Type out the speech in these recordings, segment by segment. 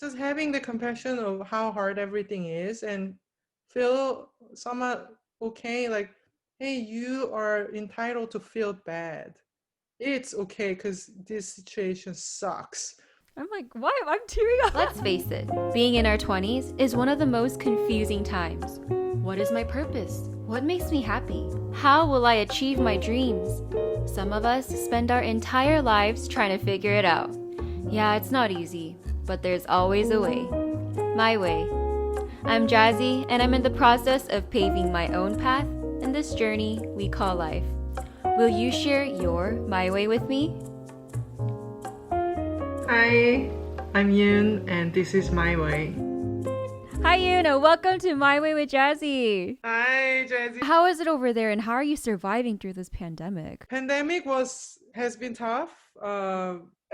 just having the compassion of how hard everything is and feel somewhat okay, like, hey, you are entitled to feel bad. It's okay because this situation sucks. I'm like, why? I'm tearing up. Let's face it, being in our 20s is one of the most confusing times. What is my purpose? What makes me happy? How will I achieve my dreams? Some of us spend our entire lives trying to figure it out. Yeah, it's not easy, but there's always a way. My way. I'm Jazzy, and I'm in the process of paving my own path in this journey we call life. Will you share your My Way with me? Hi, I'm Yoon, and this is My Way. Hi, Yoon, and welcome to My Way with Jazzy. Hi, Jazzy. How is it over there, and how are you surviving through this pandemic? Pandemic has been tough.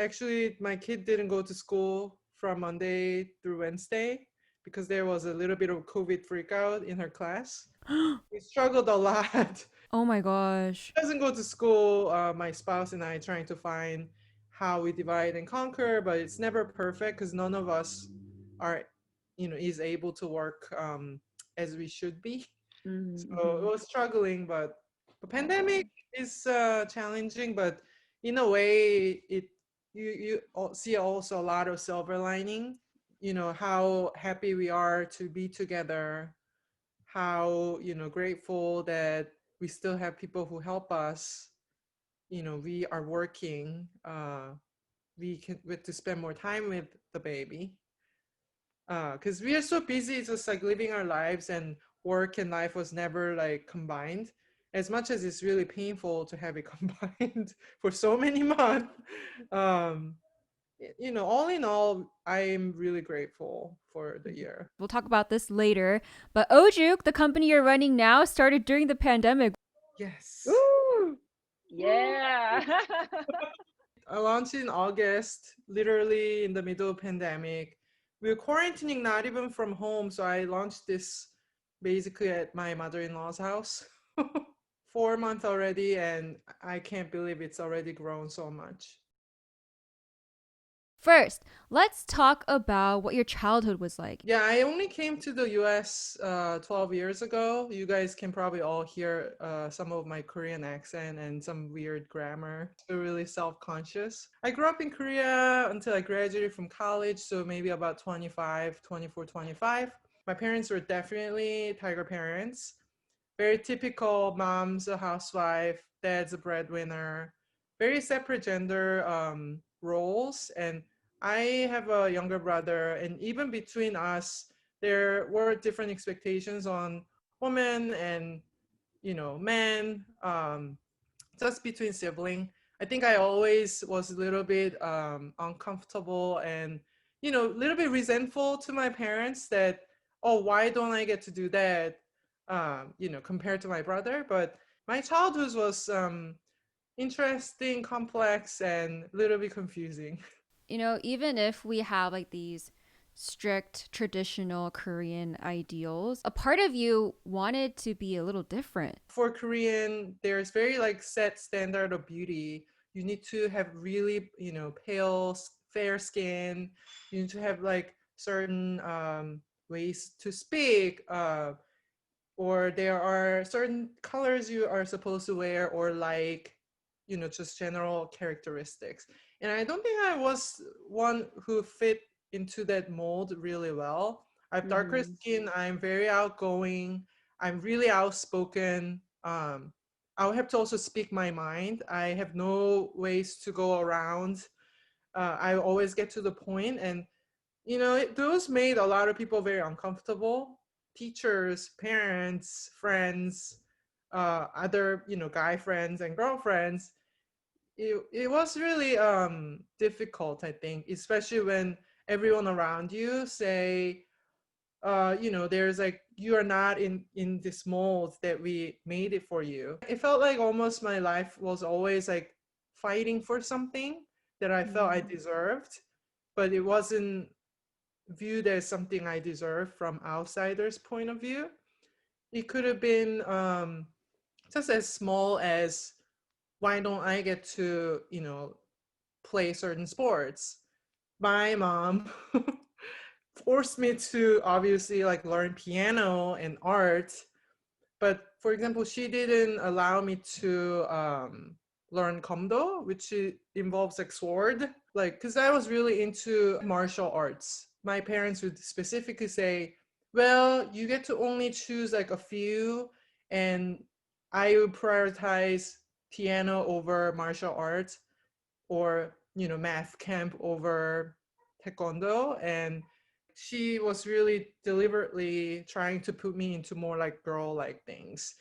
Actually, my kid didn't go to school from Monday through Wednesday because there was a little bit of COVID freak out in her class. We struggled a lot. Oh my gosh. Doesn't go to school. My spouse and I trying to find how we divide and conquer, but it's never perfect because none of us are, is able to work as we should be. So it was struggling, but the pandemic is challenging. But in a way, you see also a lot of silver lining. You know how happy we are to be together, how grateful that we still have people who help us. We are working. We can with to spend more time with the baby because we are so busy. It's just like living our lives, and work and life was never like combined. As much as it's really painful to have it combined for so many months, um, all in all, I'm really grateful for the year. We'll talk about this later. But Ojuk, the company you're running now, started during the pandemic. Yes. Woo! Woo! Yeah. I launched in August, literally in the middle of pandemic. We were quarantining not even from home, so I launched this basically at my mother-in-law's house. 4 months already, and I can't believe it's already grown so much. First, let's talk about what your childhood was like. Yeah, I only came to the US 12 years ago. You guys can probably all hear some of my Korean accent and some weird grammar. So really self-conscious. I grew up in Korea until I graduated from college, so maybe about 25, 24, 25. My parents were definitely tiger parents. Very typical, mom's a housewife, dad's a breadwinner, very separate gender roles. And I have a younger brother, and even between us, there were different expectations on women and men, just between sibling. I think I always was a little bit uncomfortable and a little bit resentful to my parents that, oh, why don't I get to do that, compared to my brother. But my childhood was interesting, complex, and a little bit confusing. Even if we have like these strict traditional Korean ideals, a part of you wanted to be a little different. For Korean, there's very like set standard of beauty. You need to have really, pale, fair skin. You need to have like certain ways to speak, or there are certain colors you are supposed to wear, or like, just general characteristics. And I don't think I was one who fit into that mold really well. I have darker skin. I'm very outgoing. I'm really outspoken. I'll have to also speak my mind. I have no ways to go around. I always get to the point, and those made a lot of people very uncomfortable. Teachers, parents, friends, other guy friends and girlfriends. It was really difficult, I think, especially when everyone around you say, there's like, you are not in this mold that we made it for you. It felt like almost my life was always like fighting for something that I felt I deserved, but it wasn't viewed as something I deserve from outsiders' point of view. It could have been just as small as, why don't I get to play certain sports? My mom forced me to obviously like learn piano and art. But for example, she didn't allow me to learn komdo, which involves like sword. Like, because I was really into martial arts. My parents would specifically say, well, you get to only choose like a few, and I would prioritize piano over martial arts, or math camp over taekwondo. And she was really deliberately trying to put me into more like girl like things.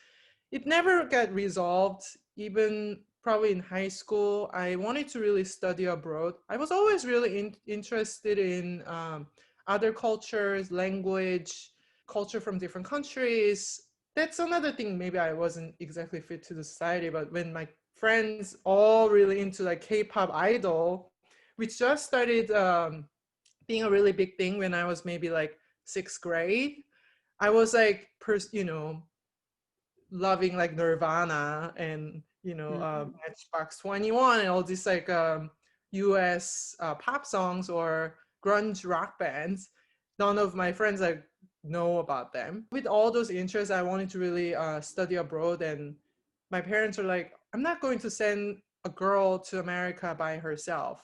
It never got resolved. Even probably in high school, I wanted to really study abroad. I was always really interested in other cultures, language, culture from different countries. That's another thing. Maybe I wasn't exactly fit to the society, but when my friends all really into like K-pop idol, which just started being a really big thing when I was maybe like sixth grade. I was like, loving like Nirvana and Matchbox 21 and all these like US pop songs or grunge rock bands. None of my friends like know about them. With all those interests, I wanted to really study abroad, and my parents were like, I'm not going to send a girl to America by herself.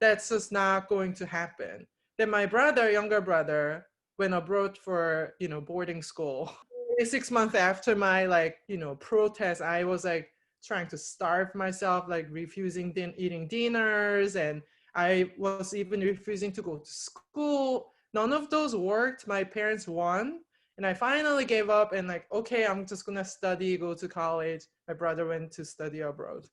That's just not going to happen. Then my brother, younger brother, went abroad for boarding school. 6 months after my protest, I was like trying to starve myself, like refusing eating dinners, and I was even refusing to go to school. None of those worked. My parents won, and I finally gave up and like, okay, I'm just gonna study, go to college. My brother went to study abroad.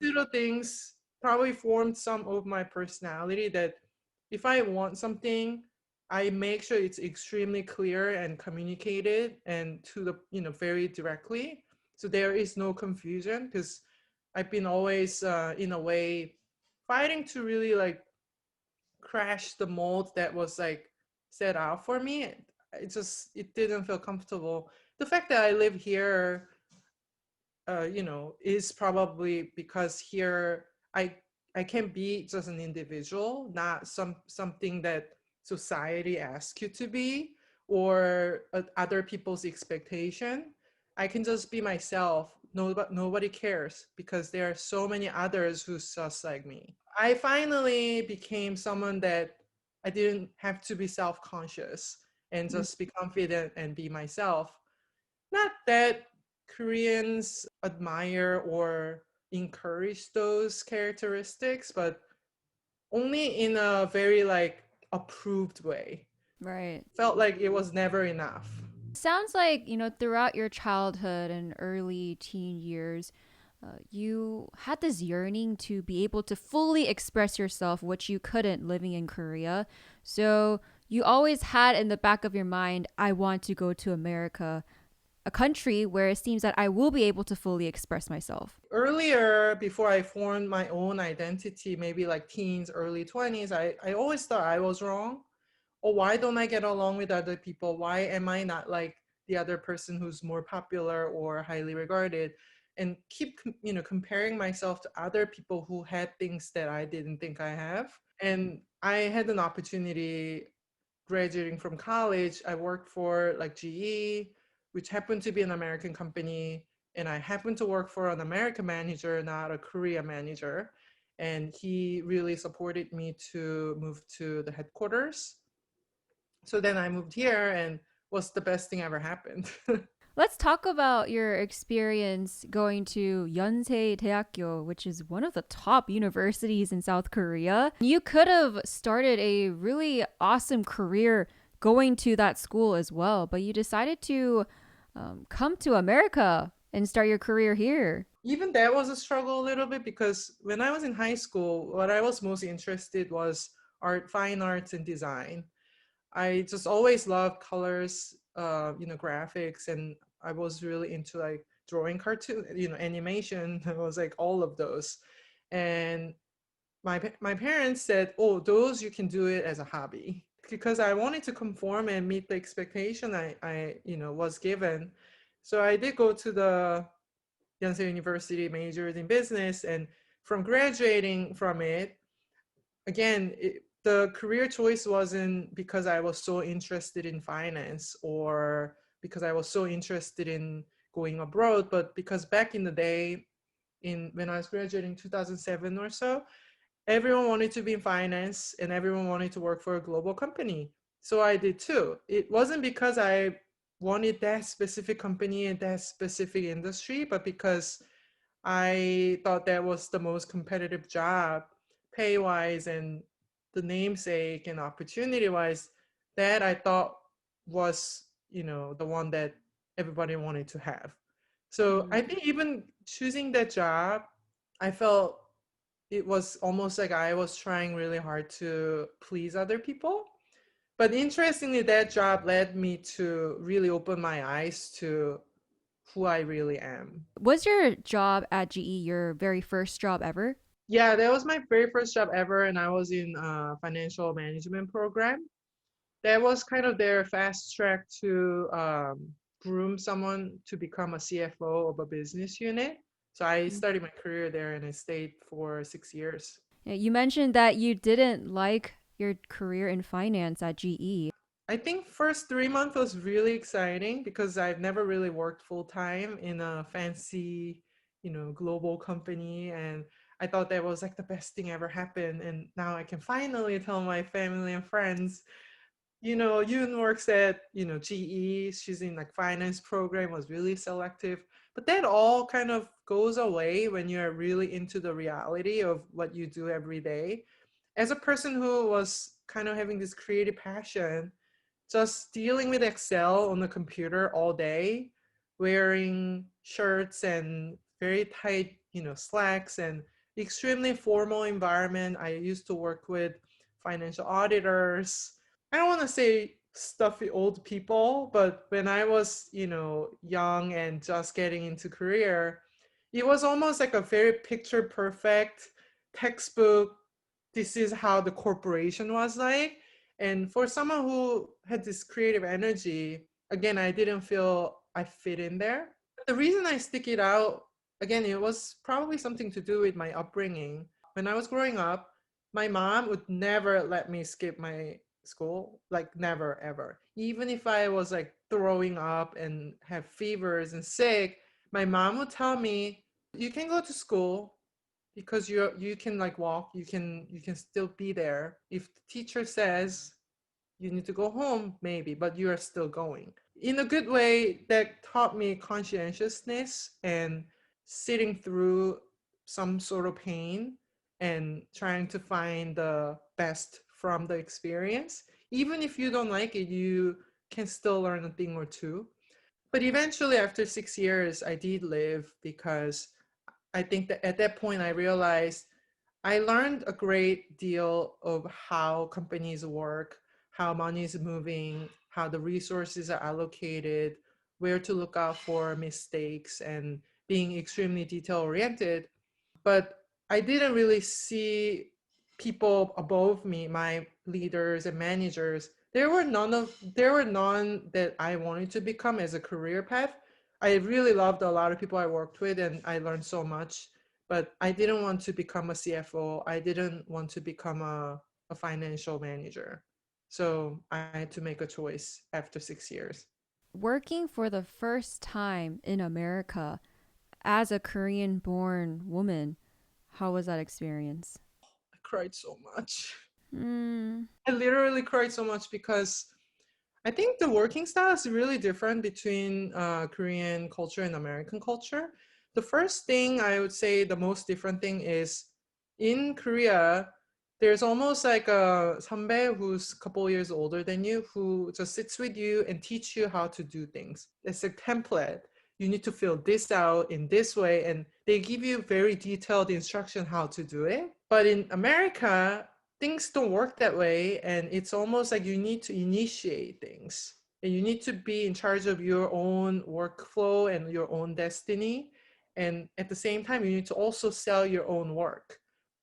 Little things probably formed some of my personality, that if I want something, I make sure it's extremely clear and communicated and to the, very directly. So there is no confusion, because I've been always, in a way, fighting to really like crash the mold that was like set out for me. It didn't feel comfortable. The fact that I live here, is probably because here I can be just an individual, not something that society asks you to be, or other people's expectation. I can just be myself. Nobody cares, because there are so many others who's just like me. I finally became someone that I didn't have to be self-conscious and just be confident and be myself. Not that Koreans admire or encourage those characteristics, but only in a very like approved way. Right. Felt like it was never enough. Sounds like, throughout your childhood and early teen years, you had this yearning to be able to fully express yourself, which you couldn't living in Korea. So you always had in the back of your mind, I want to go to America, a country where it seems that I will be able to fully express myself. Earlier, before I formed my own identity, maybe like teens, early 20s, I always thought I was wrong. Or why don't I get along with other people? Why am I not like the other person who's more popular or highly regarded? And keep comparing myself to other people who had things that I didn't think I have. And I had an opportunity graduating from college. I worked for like GE, which happened to be an American company, and I happened to work for an American manager, not a Korea manager. And he really supported me to move to the headquarters. So then I moved here, and was the best thing ever happened. Let's talk about your experience going to Yonsei 대학교, which is one of the top universities in South Korea. You could have started a really awesome career going to that school as well, but you decided to come to America and start your career here. Even that was a struggle a little bit, because when I was in high school, what I was most interested was fine arts and design. I just always loved colors, graphics, and I was really into like drawing cartoon, animation. I was like all of those. And my parents said, "Oh, those you can do it as a hobby," because I wanted to conform and meet the expectation I was given. So I did go to the Yonsei University, majored in business, and from graduating from it, again, the career choice wasn't because I was so interested in finance or because I was so interested in going abroad, but because back in the day, in when I was graduating 2007 or so, everyone wanted to be in finance and everyone wanted to work for a global company. So I did too. It wasn't because I wanted that specific company and that specific industry, but because I thought that was the most competitive job, pay wise and the namesake and opportunity wise, that I thought was, the one that everybody wanted to have. So I Mm. think even choosing that job, I felt it was almost like I was trying really hard to please other people. But interestingly, that job led me to really open my eyes to who I really am. Was your job at GE your very first job ever? Yeah, that was my very first job ever, and I was in a financial management program. That was kind of their fast track to groom someone to become a CFO of a business unit. So I Mm. started my career there, and I stayed for 6 years. Yeah, you mentioned that you didn't like your career in finance at GE. I think first 3 months was really exciting because I've never really worked full time in a fancy, global company, and I thought that was like the best thing ever happened. And now I can finally tell my family and friends, Yoon works at, GE. She's in like finance program, was really selective. But that all kind of goes away when you're really into the reality of what you do every day. As a person who was kind of having this creative passion, just dealing with Excel on the computer all day, wearing shirts and very tight, slacks and extremely formal environment. I used to work with financial auditors. I don't want to say stuffy old people, but when I was, young and just getting into career, it was almost like a very picture perfect textbook. This is how the corporation was like. And for someone who had this creative energy, again, I didn't feel I fit in there. The reason I stick it out, again, it was probably something to do with my upbringing. When I was growing up, my mom would never let me skip my school, like never ever. Even if I was like throwing up and have fevers and sick, my mom would tell me, "You can go to school because you can like walk, you can still be there. If the teacher says you need to go home, maybe, but you are still going." In a good way, that taught me conscientiousness and sitting through some sort of pain and trying to find the best from the experience. Even if you don't like it, you can still learn a thing or two. But eventually, after 6 years, I did live because I think that at that point I realized I learned a great deal of how companies work, how money is moving, how the resources are allocated, where to look out for mistakes, and being extremely detail oriented. But I didn't really see people above me, my leaders and managers. There were none that I wanted to become as a career path. I really loved a lot of people I worked with and I learned so much, but I didn't want to become a CFO. I didn't want to become a financial manager. So I had to make a choice after 6 years. Working for the first time in America as a Korean born woman, how was that experience? I cried so much. Mm. I literally cried so much because I think the working style is really different between Korean culture and American culture. The first thing I would say, the most different thing is in Korea, there's almost like a 선배 who's a couple years older than you who just sits with you and teach you how to do things. It's a template. You need to fill this out in this way, and they give you very detailed instruction how to do it. But in America, things don't work that way, and it's almost like you need to initiate things and you need to be in charge of your own workflow and your own destiny, and at the same time you need to also sell your own work.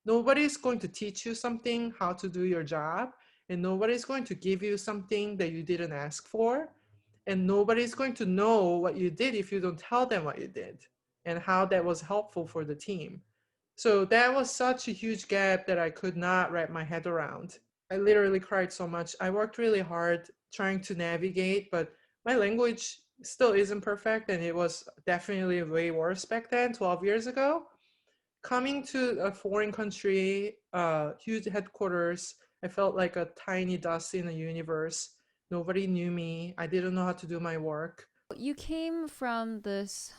Nobody's going to teach you something how to do your job, and nobody's going to give you something that you didn't ask for, and nobody's going to know what you did if you don't tell them what you did and how that was helpful for the team. So that was such a huge gap that I could not wrap my head around. I literally cried so much. I worked really hard trying to navigate, but my language still isn't perfect, and it was definitely way worse back then, 12 years ago. Coming to a foreign country, huge headquarters, I felt like a tiny dust in the universe. Nobody knew me. I didn't know how to do my work. You came from this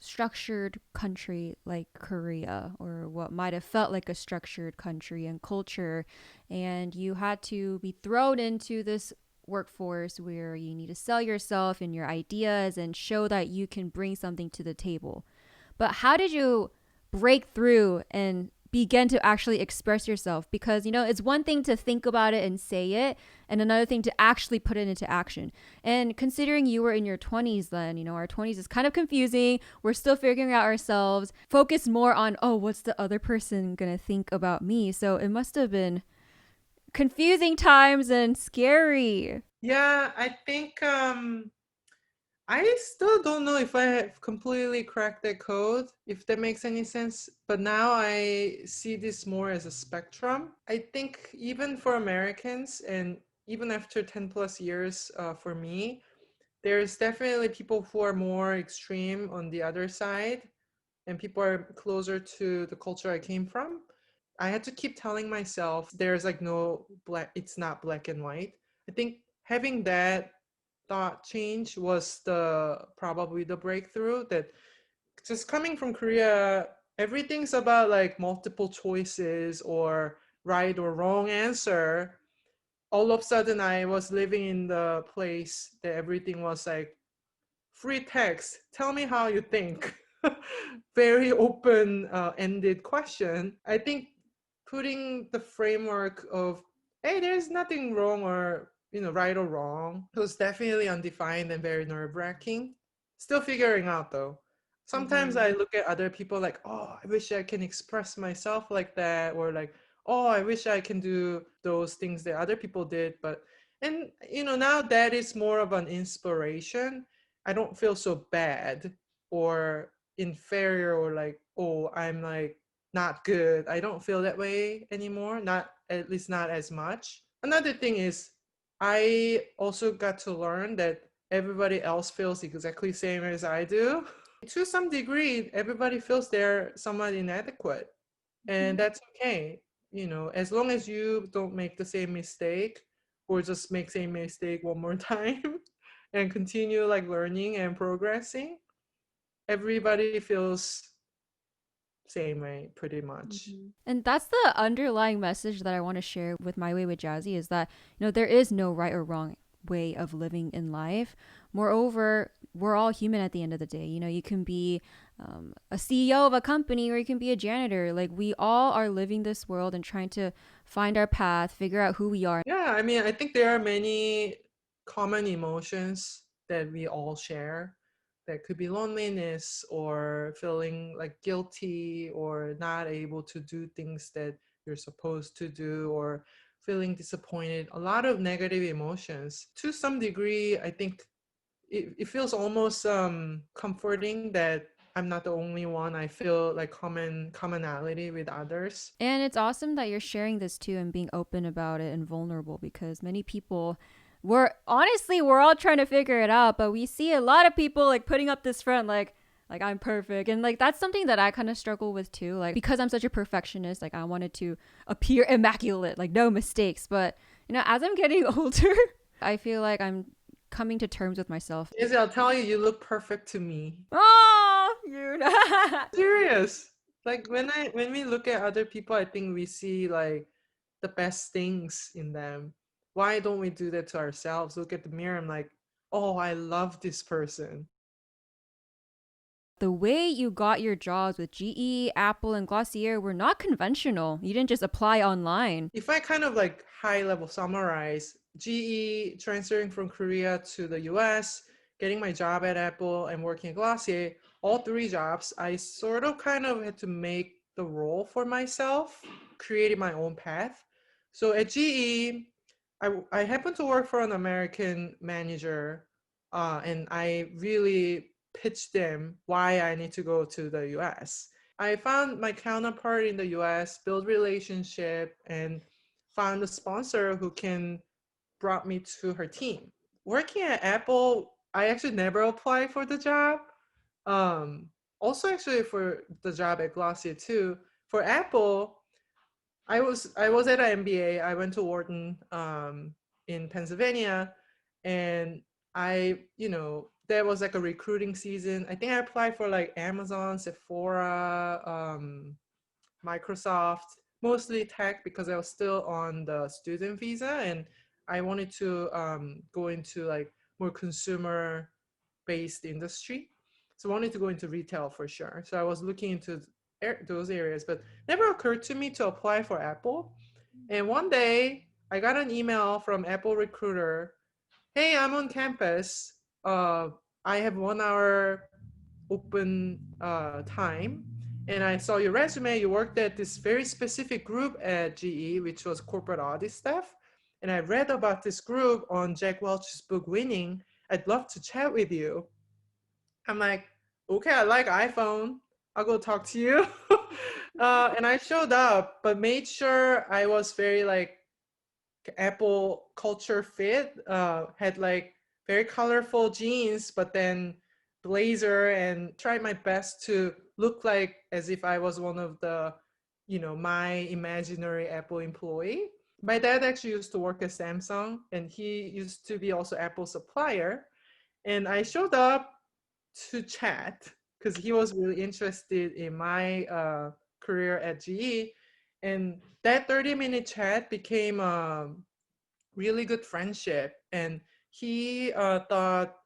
structured country like Korea, or what might have felt like a structured country and culture, and you had to be thrown into this workforce where you need to sell yourself and your ideas and show that you can bring something to the table. But how did you break through and begin to actually express yourself? Because, it's one thing to think about it and say it, and another thing to actually put it into action. And considering you were in your 20s then, our 20s is kind of confusing. We're still figuring out ourselves. Focus more on, oh, what's the other person going to think about me? So it must have been confusing times and scary. Yeah, I think I still don't know if I have completely cracked the code, if that makes any sense. But now I see this more as a spectrum. I think even for Americans, and even after 10 plus years for me, there's definitely people who are more extreme on the other side, and people are closer to the culture I came from. I had to keep telling myself there's like no black, it's not black and white. I think having that thought change was the probably the breakthrough, that just coming from Korea, everything's about like multiple choices or right or wrong answer. All of a sudden I was living in the place that everything was like free text, tell me how you think. Very open ended question. I think putting the framework of, hey, there's nothing wrong or right or wrong, was definitely undefined and very nerve-wracking. Still figuring out though. Sometimes Mm-hmm. I look at other people like, oh, I wish I can express myself like that, or like, oh, I wish I can do those things that other people did. But and now that is more of an inspiration. I don't feel so bad or inferior, or like, oh, I'm like not good. I don't feel that way anymore. Not, at least not as much. Another thing is, I also got to learn that everybody else feels exactly the same as I do. To some degree, everybody feels they're somewhat inadequate, and that's okay. As long as you don't make the same mistake, or just make same mistake one more time, and continue like learning and progressing, everybody feels same way pretty much. Mm-hmm. And that's the underlying message that I want to share with My Way with Jazzy, is that, there is no right or wrong way of living in life. Moreover, we're all human at the end of the day. You can be a CEO of a company, or you can be a janitor. Like, we all are living this world and trying to find our path, figure out who we are. Yeah, I mean, I think there are many common emotions that we all share. That could be loneliness, or feeling like guilty, or not able to do things that you're supposed to do, or feeling disappointed. A lot of negative emotions. To some degree, I think it feels almost comforting that I'm not the only one. I feel like commonality with others. And it's awesome that you're sharing this too and being open about it and vulnerable, because many people, we're all trying to figure it out, but we see a lot of people like putting up this front like I'm perfect. And like that's something that I kind of struggle with too. Like, because I'm such a perfectionist, like I wanted to appear immaculate, like no mistakes. But as I'm getting older, I feel like I'm coming to terms with myself. Izzy, I'll tell you, you look perfect to me. Oh, you know. Serious. Like when we look at other people, I think we see like the best things in them. Why don't we do that to ourselves? Look at the mirror. I'm like, oh, I love this person. The way you got your jobs with GE, Apple, and Glossier were not conventional. You didn't just apply online. If I kind of like high level summarize, GE transferring from Korea to the US, getting my job at Apple, and working at Glossier, all three jobs, I sort of kind of had to make the role for myself, creating my own path. So at GE, I happened to work for an American manager, and I really pitched them why I need to go to the US. I found my counterpart in the US, build relationship, and found a sponsor who can brought me to her team. Working at Apple, I actually never applied for the job. Um, Also, actually, for the job at Glossier too. For Apple, I was at an MBA. I went to Wharton in Pennsylvania, and there was like a recruiting season. I think I applied for like Amazon, Sephora, Microsoft, mostly tech because I was still on the student visa and I wanted to go into like more consumer based industry. So I wanted to go into retail for sure. So I was looking into those areas, but never occurred to me to apply for Apple. And one day I got an email from Apple recruiter. Hey, I'm on campus. I have 1 hour open time, and I saw your resume. You worked at this very specific group at GE, which was Corporate Audit Staff. And I read about this group on Jack Welch's book Winning. I'd love to chat with you. I'm like, okay, I like iPhone. I'll go talk to you. And I showed up, but made sure I was very like Apple culture fit. Had like very colorful jeans, but then blazer, and tried my best to look like as if I was one of the, my imaginary Apple employee. My dad actually used to work at Samsung, and he used to be also Apple supplier. And I showed up to chat because he was really interested in my career at GE. And that 30-minute chat became a really good friendship. And he thought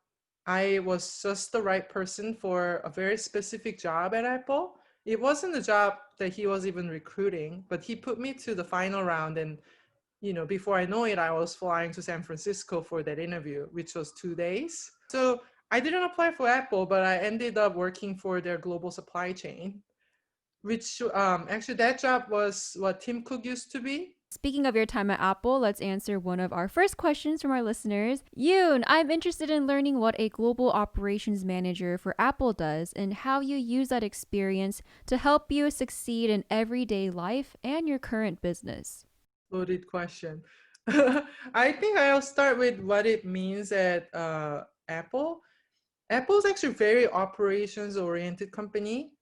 I was just the right person for a very specific job at Apple. It wasn't a job that he was even recruiting, but he put me to the final round. And, before I know it, I was flying to San Francisco for that interview, which was 2 days. So I didn't apply for Apple, but I ended up working for their global supply chain, which actually that job was what Tim Cook used to be. Speaking of your time at Apple, let's answer one of our first questions from our listeners. Yoon, I'm interested in learning what a global operations manager for Apple does and how you use that experience to help you succeed in everyday life and your current business. Loaded question. I think I'll start with what it means at Apple. Apple's actually very operations oriented company.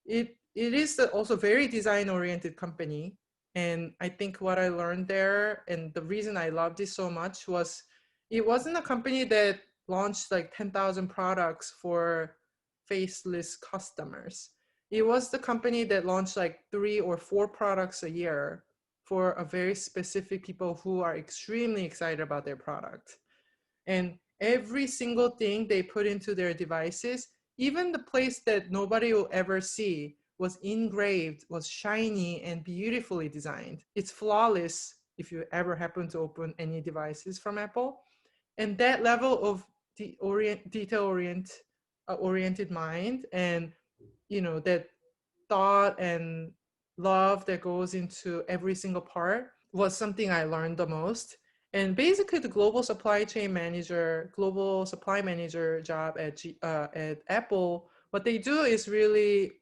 It is also very design oriented company. And I think what I learned there and the reason I loved it so much was it wasn't a company that launched like 10,000 products for faceless customers. It was the company that launched like 3 or 4 products a year for a very specific people who are extremely excited about their product. And every single thing they put into their devices, even the place that nobody will ever see, was engraved, was shiny and beautifully designed. It's flawless if you ever happen to open any devices from Apple. And that level of detail-oriented mind, and that thought and love that goes into every single part was something I learned the most. And basically, the global supply manager job at Apple, what they do is really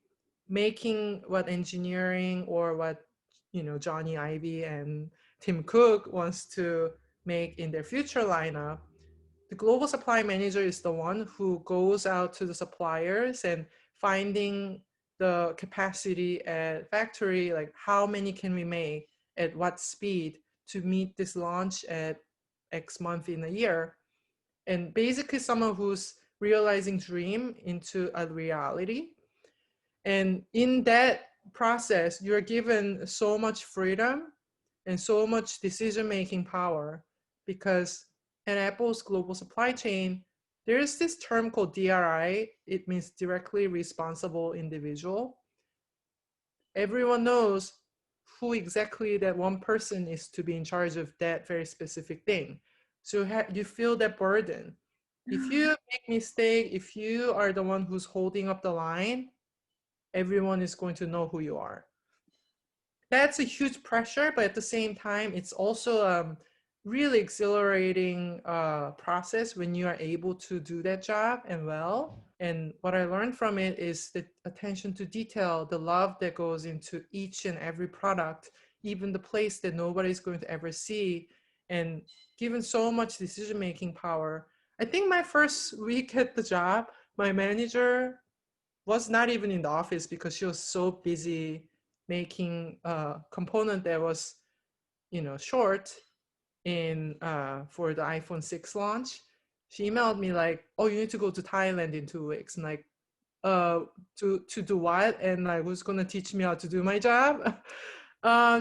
making what engineering or what Johnny Ive and Tim Cook wants to make in their future lineup. The global supply manager is the one who goes out to the suppliers and finding the capacity at factory, like how many can we make at what speed to meet this launch at X month in a year. And basically someone who's realizing dream into a reality. And in that process, you're given so much freedom and so much decision-making power, because at Apple's global supply chain, there's this term called DRI. It means directly responsible individual. Everyone knows who exactly that one person is to be in charge of that very specific thing. So you feel that burden. If you make mistake, if you are the one who's holding up the line, everyone is going to know who you are. That's a huge pressure, but at the same time, it's also a really exhilarating process when you are able to do that job and well. And what I learned from it is the attention to detail, the love that goes into each and every product. even the place that nobody's going to ever see, and given so much decision-making power. I think my first week at the job, my manager was not even in the office because she was so busy making a component that was, short in for the iPhone 6 launch. She emailed me like, "Oh, you need to go to Thailand in 2 weeks." And like, to do what? And like, who's gonna teach me how to do my job?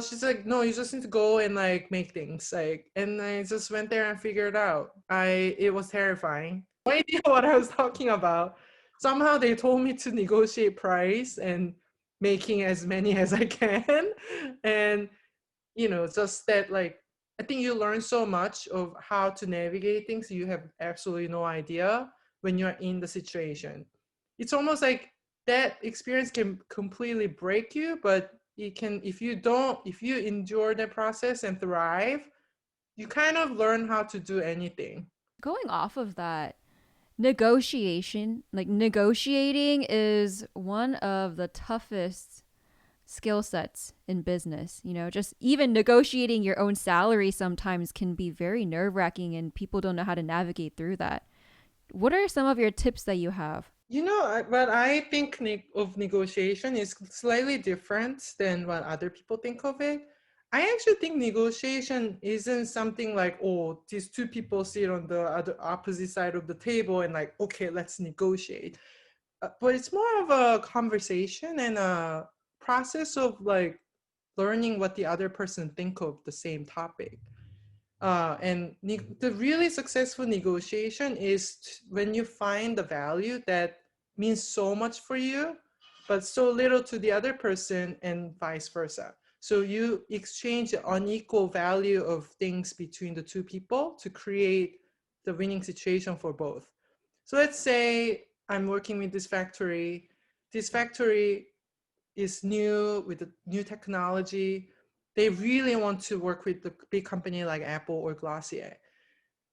She's like, "No, you just need to go and like make things." Like, and I just went there and figured it out. It was terrifying. No idea what I was talking about. Somehow they told me to negotiate price and making as many as I can. And just that, like, I think you learn so much of how to navigate things you have absolutely no idea when you're in the situation. It's almost like that experience can completely break you, but it can, if you endure the process and thrive, you kind of learn how to do anything. Going off of that, negotiating is one of the toughest skill sets in business. Just even negotiating your own salary sometimes can be very nerve-wracking, and people don't know how to navigate through that. What are some of your tips that you have? What I think of negotiation is slightly different than what other people think of it. I actually think negotiation isn't something like, oh, these two people sit on the other opposite side of the table and like, okay, let's negotiate. But it's more of a conversation and a process of like learning what the other person think of the same topic. The really successful negotiation is when you find the value that means so much for you, but so little to the other person, and vice versa. So you exchange the unequal value of things between the two people to create the winning situation for both. So let's say I'm working with this factory. This factory is new with the new technology. They really want to work with the big company like Apple or Glossier.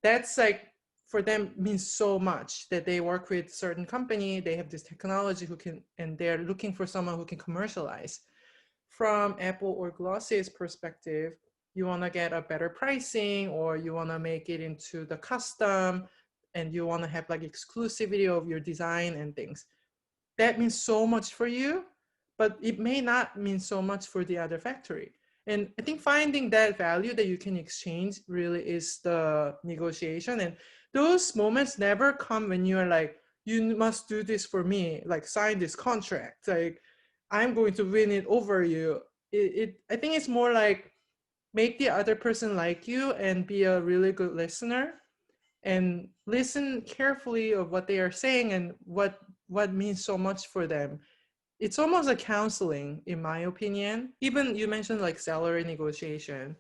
That's like, for them, means so much that they work with certain company. They have this technology and they're looking for someone who can commercialize. From Apple or Glossier's perspective, you want to get a better pricing, or you want to make it into the custom, and you want to have like exclusivity of your design and things. That means so much for you, but it may not mean so much for the other factory. And I think finding that value that you can exchange really is the negotiation. And those moments never come when you're like, you must do this for me, like sign this contract, like I'm going to win it over you. I think it's more like make the other person like you and be a really good listener and listen carefully of what they are saying and what means so much for them. It's almost like counseling, in my opinion. Even you mentioned like salary negotiation.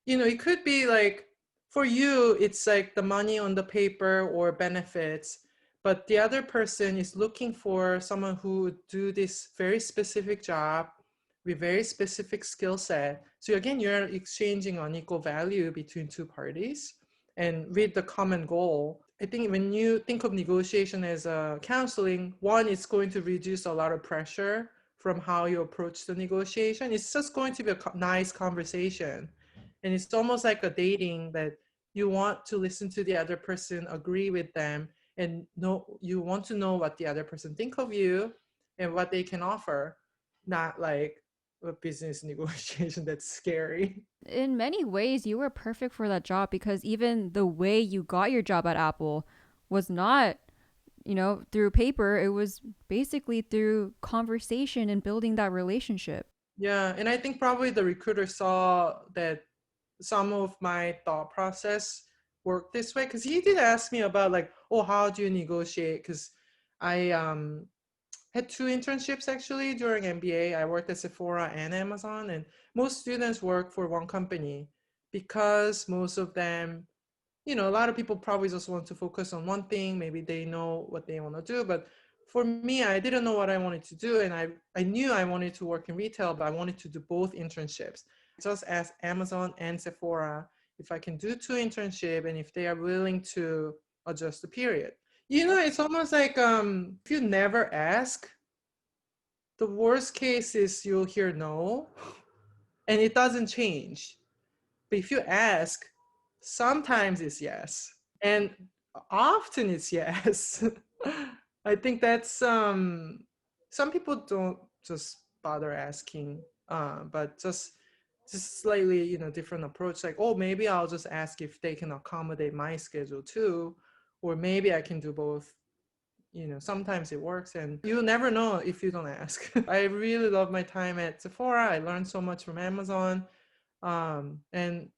It could be like, for you, it's like the money on the paper or benefits, but the other person is looking for someone who would do this very specific job with very specific skill set. So again, you're exchanging unequal value between two parties and with the common goal. I think when you think of negotiation as a counseling, one, it's going to reduce a lot of pressure from how you approach the negotiation. It's just going to be a nice conversation. And it's almost like a dating, that you want to listen to the other person, agree with them, and you want to know what the other person think of you and what they can offer, not like a business negotiation that's scary. In many ways, you were perfect for that job, because even the way you got your job at Apple was not, through paper. It was basically through conversation and building that relationship. Yeah, and I think probably the recruiter saw that some of my thought process worked this way, because he did ask me about like, oh, how do you negotiate? Because I had two internships actually during MBA. I worked at Sephora and Amazon, and most students work for one company because most of them, a lot of people probably just want to focus on one thing. Maybe they know what they want to do, but for me, I didn't know what I wanted to do, and I knew I wanted to work in retail, but I wanted to do both internships. I just asked Amazon and Sephora if I can do two internships and if they are willing to adjust the period. It's almost like if you never ask, the worst case is you'll hear no. and it doesn't change. But if you ask, sometimes it's yes, and often it's yes. I think that's some people don't just bother asking, but just slightly, different approach. Like, oh, maybe I'll just ask if they can accommodate my schedule too, or maybe I can do both. Sometimes it works, and you never know if you don't ask. I really love my time at Sephora. I learned so much from Amazon, and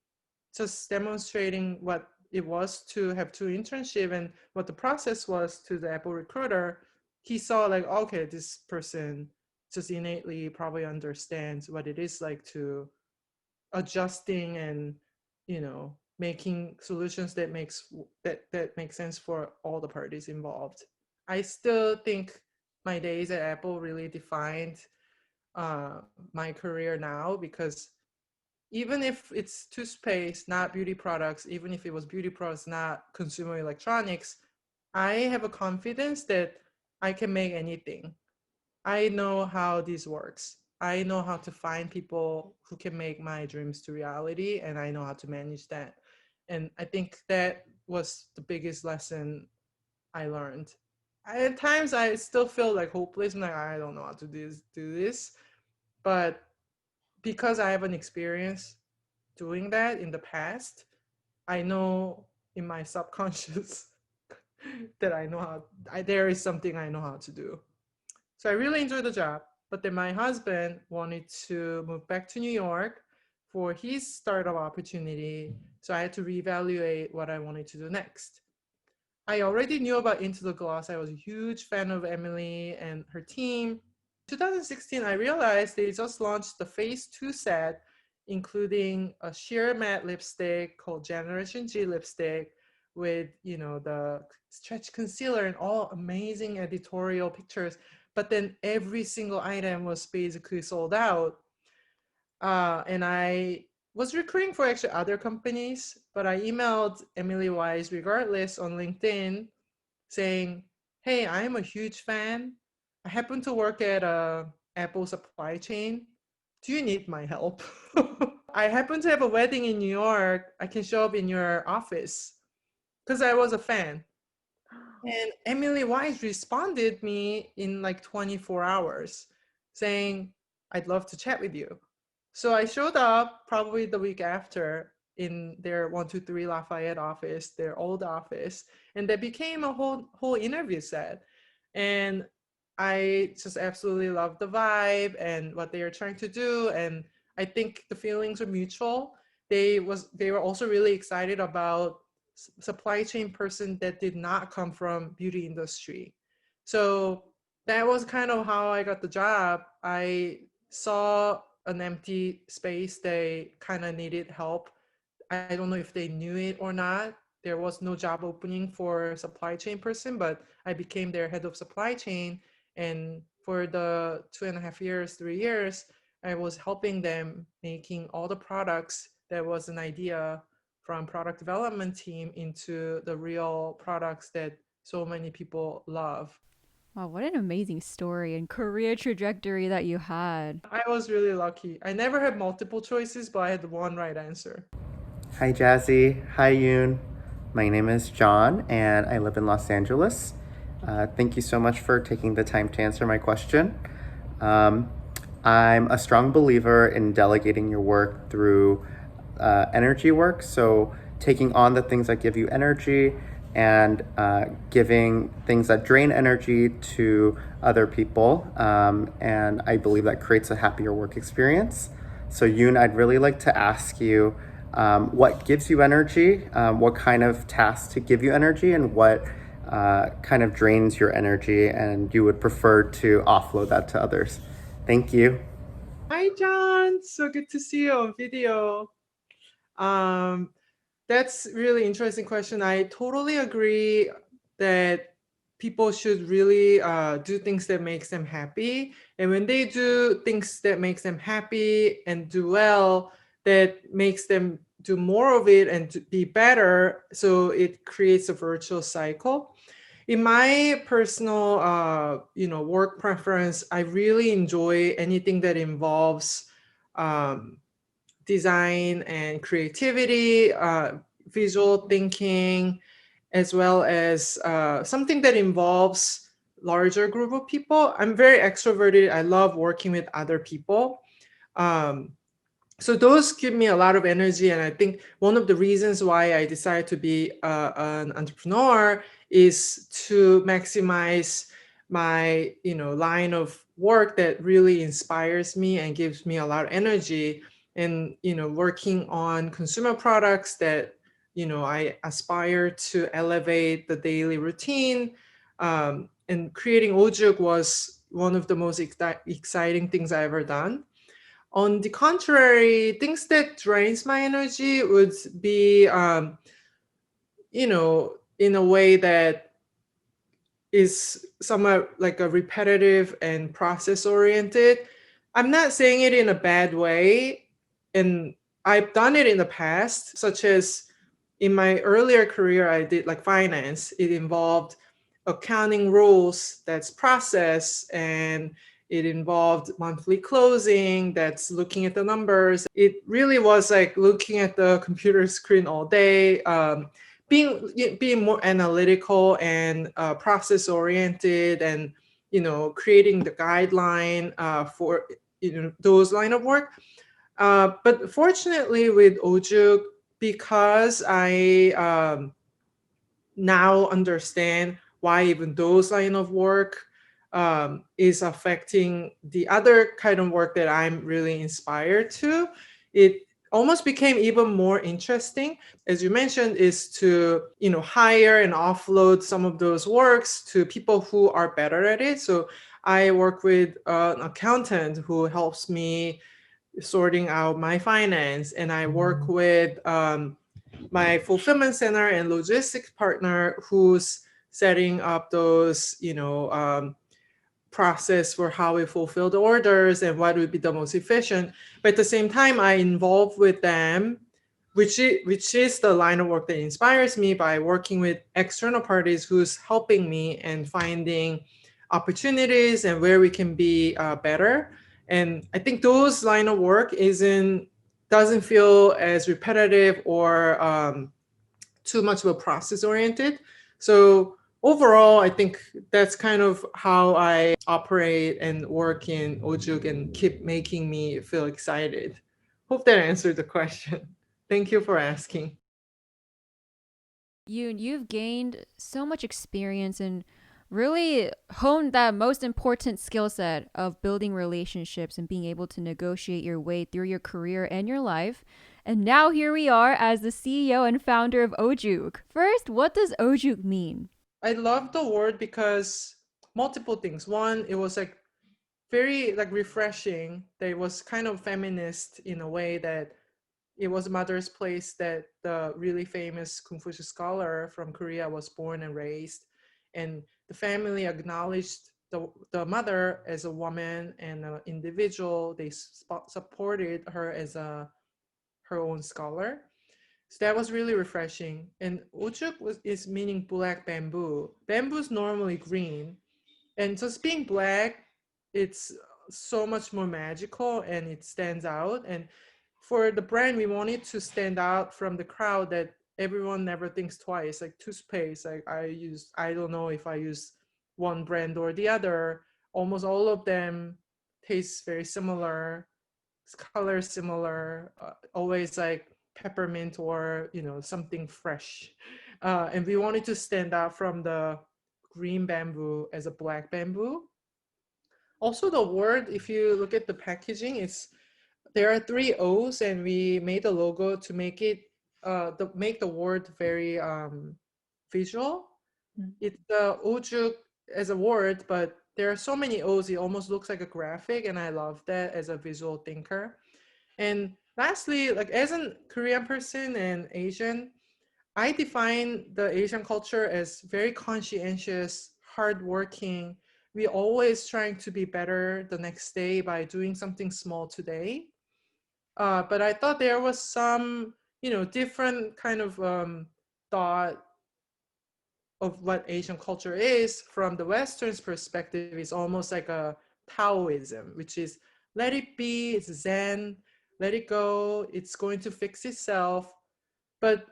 just demonstrating what it was to have two internship and what the process was to the Apple recruiter. He saw like, okay, this person just innately probably understands what it is like to adjusting and making solutions that make sense for all the parties involved. I still think my days at Apple really defined my career now, because even if it's toothpaste, not beauty products, even if it was beauty products, not consumer electronics, I have a confidence that I can make anything. I know how this works. I know how to find people who can make my dreams to reality, and I know how to manage that. And I think that was the biggest lesson I learned. At times, I still feel like hopeless. I'm like, I don't know how to do this. But because I have an experience doing that in the past, I know in my subconscious that I know there is something I know how to do. So I really enjoyed the job. But then my husband wanted to move back to New York for his startup opportunity. So I had to reevaluate what I wanted to do next. I already knew about Into the Gloss. I was a huge fan of Emily and her team. 2016, I realized they just launched the Phase 2 set, including a sheer matte lipstick called Generation G lipstick with, the stretch concealer and all amazing editorial pictures. But then every single item was basically sold out. And I was recruiting for actually other companies, but I emailed Emily Wise regardless on LinkedIn saying, hey, I'm a huge fan. I happen to work at Apple supply chain. Do you need my help? I happen to have a wedding in New York. I can show up in your office, because I was a fan. And Emily Wise responded me in like 24 hours saying, I'd love to chat with you. So I showed up probably the week after in their 123 Lafayette office, their old office, and that became a whole interview set. And I just absolutely loved the vibe and what they are trying to do. And I think the feelings were mutual. They were also really excited about supply chain person that did not come from beauty industry. So that was kind of how I got the job. I saw an empty space. They kind of needed help. I don't know if they knew it or not. There was no job opening for supply chain person, but I became their head of supply chain. And for the 2.5 years, 3 years, I was helping them making all the products that was an idea from product development team into the real products that so many people love. Wow, what an amazing story and career trajectory that you had. I was really lucky. I never had multiple choices, but I had one right answer. Hi, Jazzy. Hi, Yoon. My name is John, and I live in Los Angeles. Thank you so much for taking the time to answer my question. I'm a strong believer in delegating your work through energy work. So, taking on the things that give you energy and giving things that drain energy to other people. And I believe that creates a happier work experience. So, Yoon, I'd really like to ask you what gives you energy, what kind of tasks to give you energy, and what kind of drains your energy, and you would prefer to offload that to others. Thank you. Hi, John. So good to see you on video. That's really interesting question. I totally agree that people should really do things that makes them happy. And when they do things that makes them happy and do well, that makes them do more of it and to be better. So it creates a virtuous cycle. In my personal, work preference, I really enjoy anything that involves design and creativity, visual thinking, as well as something that involves larger group of people. I'm very extroverted. I love working with other people. Um, so those give me a lot of energy, and I think one of the reasons why I decided to be an entrepreneur is to maximize my line of work that really inspires me and gives me a lot of energy, and working on consumer products that I aspire to elevate the daily routine. And creating Ojuk was one of the most exciting things I ever done. On the contrary, things that drains my energy would be, in a way that is somewhat like a repetitive and process oriented. I'm not saying it in a bad way. And I've done it in the past, such as in my earlier career, I did like finance. It involved accounting rules, that's process, and it involved monthly closing, that's looking at the numbers. It really was like looking at the computer screen all day, being more analytical and process oriented, and creating the guideline for those line of work. But fortunately with Ojuk, because I now understand why even those line of work is affecting the other kind of work that I'm really inspired to, it almost became even more interesting. As you mentioned, is to hire and offload some of those works to people who are better at it. So I work with an accountant who helps me sorting out my finance, and I work with my fulfillment center and logistics partner who's setting up those process for how we fulfill the orders and what would be the most efficient. But at the same time, I involve with them, which is the line of work that inspires me, by working with external parties who's helping me and finding opportunities and where we can be better. And I think those line of work doesn't feel as repetitive or too much of a process oriented. So overall, I think that's kind of how I operate and work in Ojuk and keep making me feel excited. Hope that answered the question. Thank you for asking. You've gained so much experience and really honed that most important skill set of building relationships and being able to negotiate your way through your career and your life. And now here we are as the CEO and founder of Ojuk. First, what does Ojuk mean? I love the word because multiple things. One, it was like very like refreshing. That it was kind of feminist in a way that it was mother's place, that the really famous Confucius scholar from Korea was born and raised. And the family acknowledged the mother as a woman and an individual. They supported her as her own scholar. So that was really refreshing. And Ojuk is meaning black bamboo. Bamboo is normally green. And just being black, it's so much more magical and it stands out. And for the brand, we wanted to stand out from the crowd, that everyone never thinks twice. Like toothpaste, like I don't know if I use one brand or the other. Almost all of them taste very similar, color similar, always like peppermint or something fresh. And we wanted to stand out from the green bamboo as a black bamboo. Also, the word, if you look at the packaging, there are three O's, and we made the logo to make it make the word very visual. It's the Ojuk as a word, but there are so many O's, it almost looks like a graphic, and I love that as a visual thinker. And lastly, like as a Korean person and Asian, I define the Asian culture as very conscientious, hardworking. We always trying to be better the next day by doing something small today. But I thought there was some, different kind of thought of what Asian culture is from the Western's perspective is almost like a Taoism, which is let it be, it's Zen. let it go. It's going to fix itself. But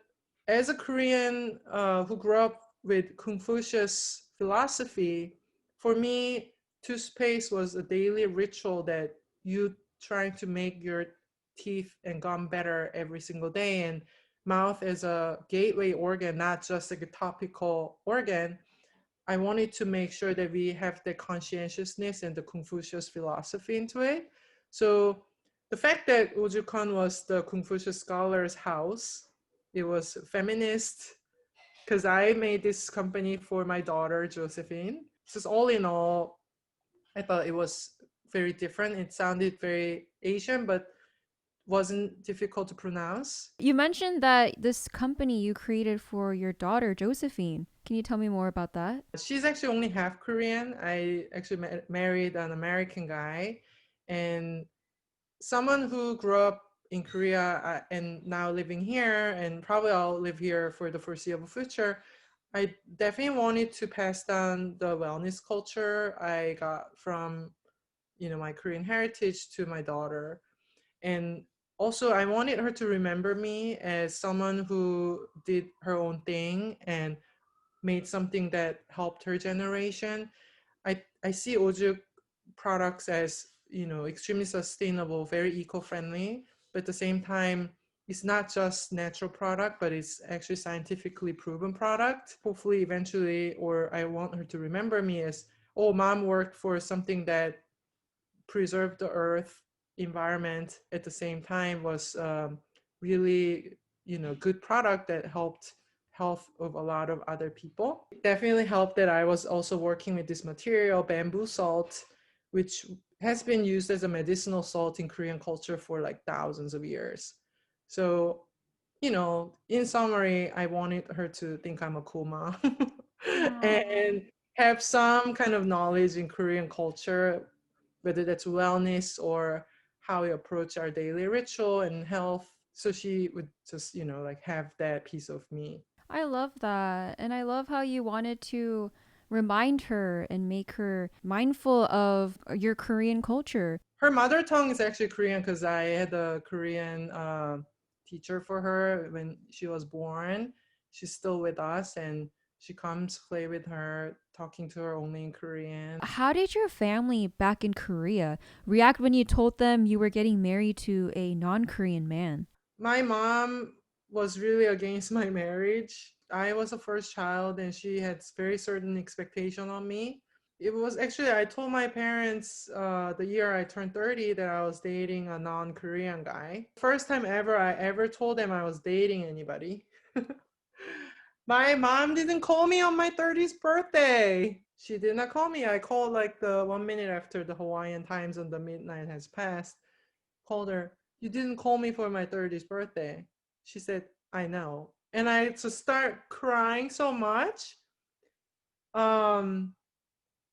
as a Korean who grew up with Confucius philosophy, for me, toothpaste was a daily ritual that you trying to make your teeth and gum better every single day, and mouth as a gateway organ, not just like a topical organ. I wanted to make sure that we have the conscientiousness and the Confucius philosophy into it. So the fact that Ojuk was the Confucius scholars house, it was feminist, because I made this company for my daughter Josephine. So all in all, I thought it was very different. It sounded very Asian, but wasn't difficult to pronounce. You mentioned that this company you created for your daughter, Josephine. Can you tell me more about that? She's actually only half Korean. I actually married an American guy, and someone who grew up in Korea and now living here, and probably I'll live here for the foreseeable future. I definitely wanted to pass down the wellness culture I got from, my Korean heritage to my daughter. And also, I wanted her to remember me as someone who did her own thing and made something that helped her generation. I see Ojuk products as, extremely sustainable, very eco-friendly, but at the same time, it's not just natural product, but it's actually scientifically proven product. Hopefully eventually, or I want her to remember me as, oh, mom worked for something that preserved the earth environment, at the same time was really, good product that helped health of a lot of other people. It definitely helped that I was also working with this material, bamboo salt, which has been used as a medicinal salt in Korean culture for like thousands of years. So, in summary, I wanted her to think I'm a cool mom and have some kind of knowledge in Korean culture, whether that's wellness or how we approach our daily ritual and health. So she would just, like have that piece of me. I love that. And I love how you wanted to remind her and make her mindful of your Korean culture. Her mother tongue is actually Korean because I had a Korean teacher for her when she was born. She's still with us, and she comes play with her, talking to her only in Korean. How did your family back in Korea react when you told them you were getting married to a non Korean man? My mom was really against my marriage. I was a first child, and she had very certain expectation on me. It was actually, I told my parents the year I turned 30 that I was dating a non-Korean guy. First time ever I ever told them I was dating anybody. My mom didn't call me on my 30th birthday. She did not call me. I called like the 1 minute after the Hawaiian times on the midnight has passed. Called her, you didn't call me for my 30th birthday. She said, I know. And I just start crying so much. Um,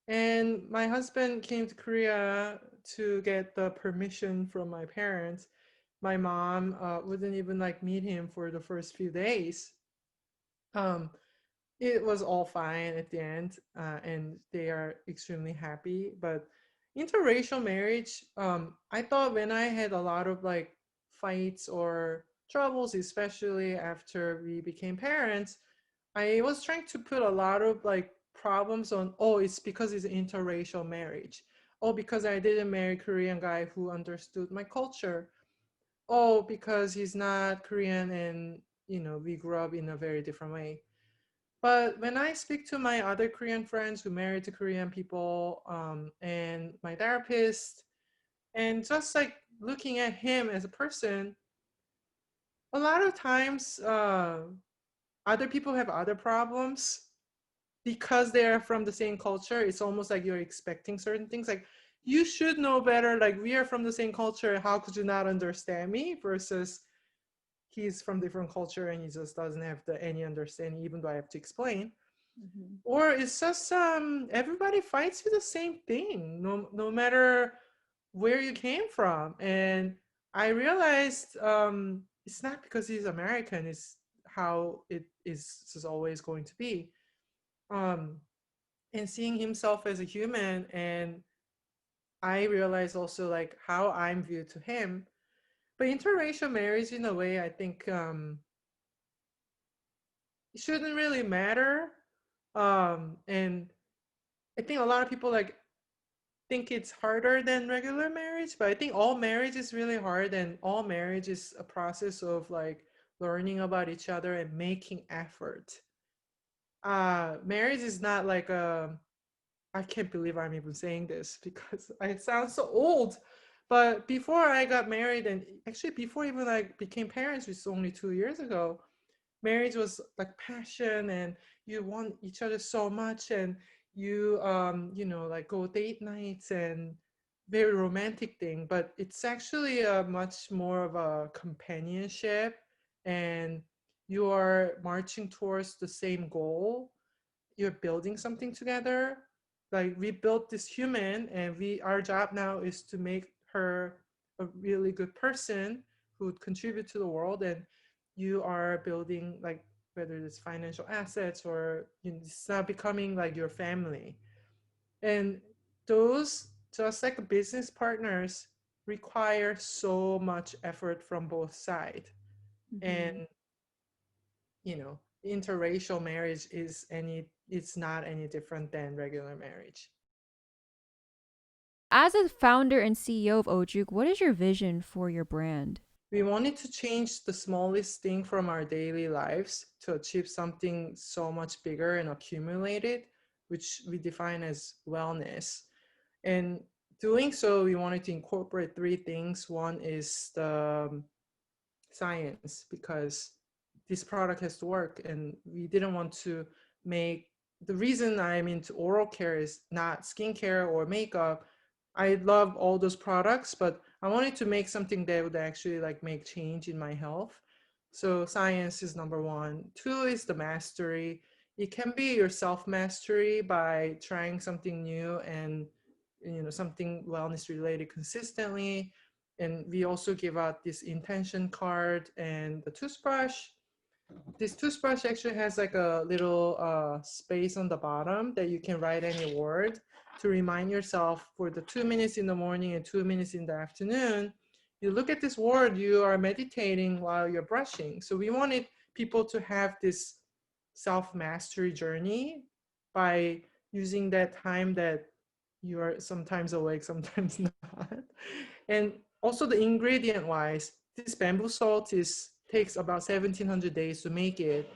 and my husband came to Korea to get the permission from my parents. My mom wouldn't even like meet him for the first few days. Um, it was all fine at the end, and they are extremely happy. But interracial marriage, I thought when I had a lot of like fights or troubles, especially after we became parents, I was trying to put a lot of like problems on, oh, it's because it's interracial marriage. Oh, because I didn't marry a Korean guy who understood my culture. Oh, because he's not Korean and, we grew up in a very different way. But when I speak to my other Korean friends who married to Korean people, and my therapist, and just like looking at him as a person, a lot of times other people have other problems because they're from the same culture. It's almost like you're expecting certain things. Like, you should know better. Like, we are from the same culture. How could you not understand me? Versus he's from different culture and he just doesn't have any understanding, even though I have to explain. Mhm. Or it's just everybody fights for the same thing, no matter where you came from. And I realized it's not because he's American, it's how it is just always going to be. um and seeing himself as a human, and I realized also like how I'm viewed to him. But interracial marriage, in a way, I think it shouldn't really matter. And I think a lot of people like think it's harder than regular marriage, but I think all marriage is really hard, and all marriage is a process of like learning about each other and making effort. Marriage is not like a, I can't believe I'm even saying this because I sound so old. But before I got married, and actually before even I became parents, which is only 2 years ago, marriage was like passion, and you want each other so much, and you know, like go date nights and very romantic thing. But it's actually a much more of a companionship, and you are marching towards the same goal. You're building something together. Like we built this human, and we, our job now is to make her a really good person who would contribute to the world. And you are building, like, whether it's financial assets or, you know, it's not becoming like your family. And those, just like business partners, require so much effort from both sides. Mm-hmm. And you know, interracial marriage is any, it's not any different than regular marriage. As a founder and CEO of Ojuk, what is your vision for your brand? We wanted to change the smallest thing from our daily lives to achieve something so much bigger and accumulated, which we define as wellness. And doing so, we wanted to incorporate three things. One is the science, because this product has to work, and we didn't want to make, the reason I'm into oral care is not skincare or makeup. I love all those products, but I wanted to make something that would actually like make change in my health. So science is number one. Two is the mastery. It can be your self mastery by trying something new and, you know, something wellness related consistently. And we also give out this intention card and the toothbrush. This toothbrush actually has like a little space on the bottom that you can write any word to remind yourself for the 2 minutes in the morning and 2 minutes in the afternoon. You look at this word, you are meditating while you're brushing. So we wanted people to have this self-mastery journey by using that time that you are sometimes awake, sometimes not. And also the ingredient wise, this bamboo salt is takes about 1700 days to make it.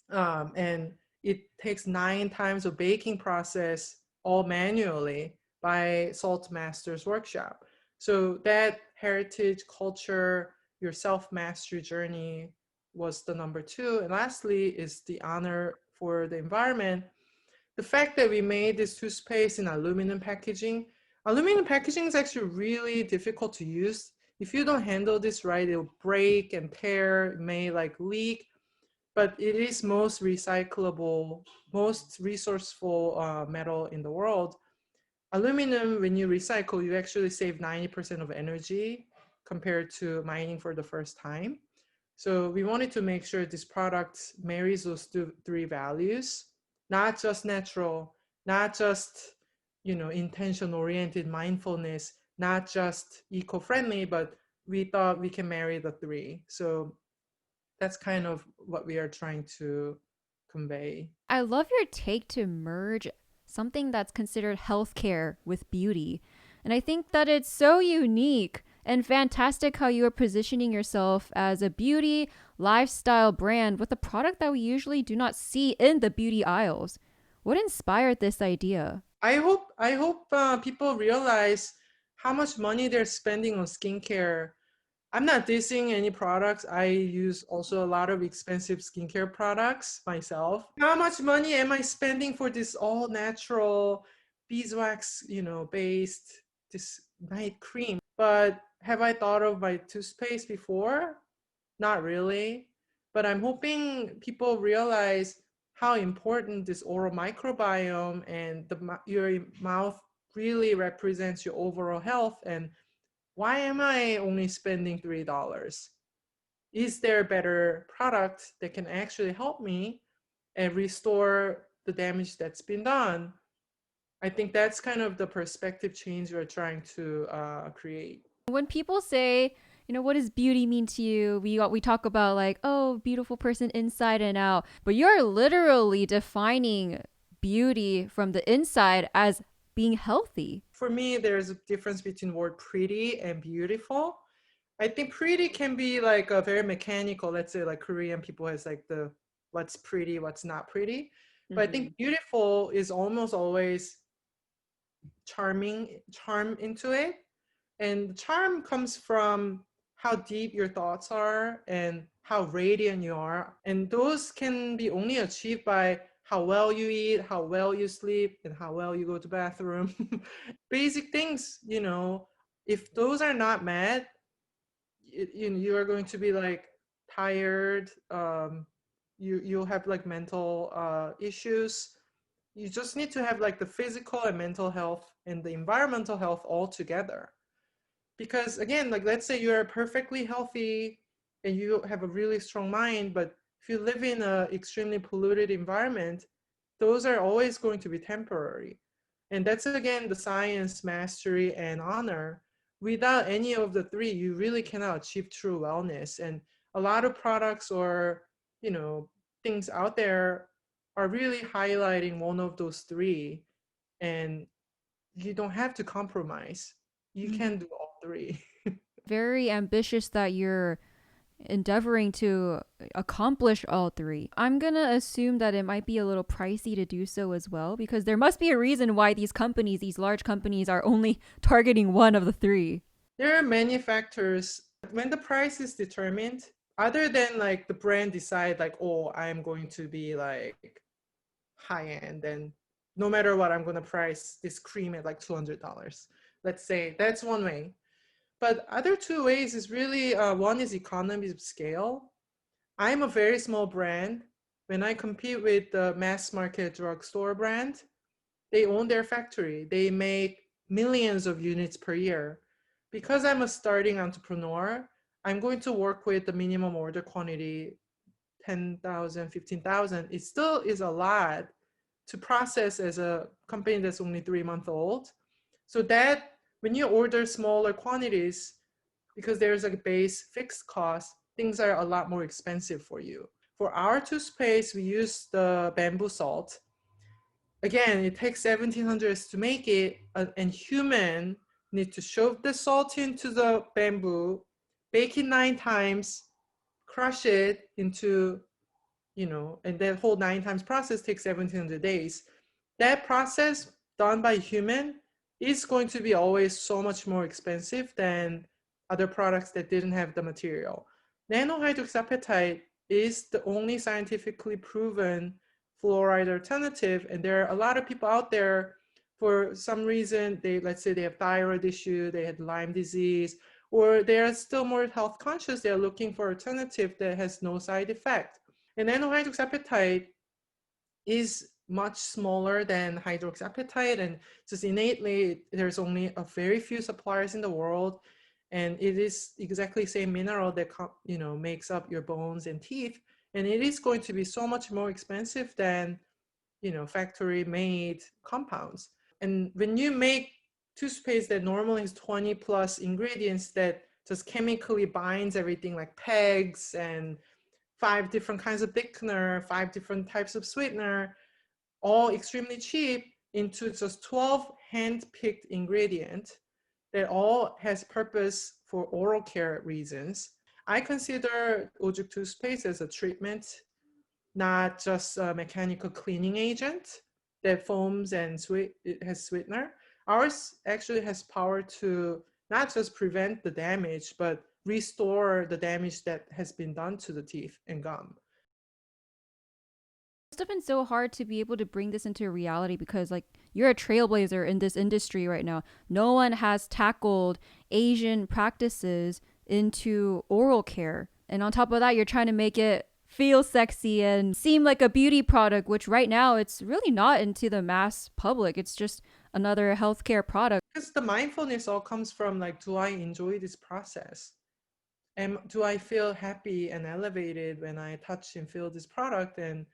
And it takes 9 times of baking process all manually by Salt Masters Workshop. So that heritage, culture, your self-mastery journey was the number two. And lastly is the honor for the environment. The fact that we made this toothpaste in aluminum packaging is actually really difficult to use. If you don't handle this right, it'll break and tear, it may like leak, but it is most recyclable, most resourceful metal in the world. Aluminum, when you recycle, you actually save 90% of energy compared to mining for the first time. So we wanted to make sure this product marries those three values, not just natural, not just, you know, intention oriented mindfulness, not just eco-friendly, but we thought we can marry the three. So that's kind of what we are trying to convey. I love your take to merge something that's considered healthcare with beauty. And I think that it's so unique and fantastic how you are positioning yourself as a beauty lifestyle brand with a product that we usually do not see in the beauty aisles. What inspired this idea? I hope people realize how much money they're spending on skincare. I'm not dissing any products. I use also a lot of expensive skincare products myself. How much money am I spending for this all natural beeswax, you know, based this night cream? But have I thought of my toothpaste before? Not really. But I'm hoping people realize how important this oral microbiome and your mouth really represents your overall health. And why am I only spending $3? Is there a better product that can actually help me and restore the damage that's been done? I think that's kind of the perspective change we're trying to create. When people say what does beauty mean to you? We talk about like, oh, beautiful person inside and out, but you're literally defining beauty from the inside as being healthy. For me, there's a difference between word pretty and beautiful. I think pretty can be like a very mechanical, let's say like Korean people has like the what's pretty, what's not pretty. But I think beautiful is almost always charm into it. And charm comes from how deep your thoughts are and how radiant you are. And those can be only achieved by how well you eat, how well you sleep, and how well you go to bathroom. Basic things, if those are not met, you are going to be like tired. You'll have like mental issues. You just need to have like the physical and mental health and the environmental health all together. Because again, like let's say you're perfectly healthy and you have a really strong mind, but if you live in an extremely polluted environment, those are always going to be temporary. And that's again the science, mastery, and honor. Without any of the three, you really cannot achieve true wellness. And a lot of products or things out there are really highlighting one of those three, and you don't have to compromise. You can do all three. Very ambitious that you're endeavoring to accomplish all three. I'm gonna assume that it might be a little pricey to do so as well, because there must be a reason why these large companies, are only targeting one of the three. There are many factors. When the price is determined, other than like the brand decide like, oh, I'm going to be like high end, and no matter what, I'm going to price this cream at like $200. Let's say that's one way. But other two ways is really one is economies of scale. I'm a very small brand. When I compete with the mass market drugstore brand, they own their factory. They make millions of units per year. Because I'm a starting entrepreneur, I'm going to work with the minimum order quantity, 10,000, 15,000. It still is a lot to process as a company that's only 3 months old. So that when you order smaller quantities, because there's a base fixed cost, things are a lot more expensive for you. For our toothpaste, we use the bamboo salt. Again, it takes 1700s to make it, and human need to shove the salt into the bamboo, bake it 9 times, crush it into, and that whole 9 times process takes 1700 days. That process done by human is going to be always so much more expensive than other products that didn't have the material. Nanohydroxyapatite is the only scientifically proven fluoride alternative, and there are a lot of people out there, for some reason, let's say they have thyroid issue, they had Lyme disease, or they are still more health conscious, they're looking for alternative that has no side effect. And nanohydroxyapatite is much smaller than hydroxyapatite, and just innately there's only a very few suppliers in the world, and it is exactly the same mineral that makes up your bones and teeth, and it is going to be so much more expensive than factory made compounds. And when you make toothpaste that normally has 20 plus ingredients that just chemically binds everything, like pegs and 5 different kinds of thickener, 5 different types of sweetener, all extremely cheap, into just 12 hand-picked ingredients that all has purpose for oral care reasons. I consider Ojuk toothpaste as a treatment, not just a mechanical cleaning agent that foams and it has sweetener. Ours actually has power to not just prevent the damage, but restore the damage that has been done to the teeth and gum. Must have been so hard to be able to bring this into reality, because like you're a trailblazer in this industry right now. No one has tackled Asian practices into oral care. And on top of that, you're trying to make it feel sexy and seem like a beauty product, which right now it's really not into the mass public. It's just another healthcare product. Because the mindfulness all comes from like, do I enjoy this process? And do I feel happy and elevated when I touch and feel this product? And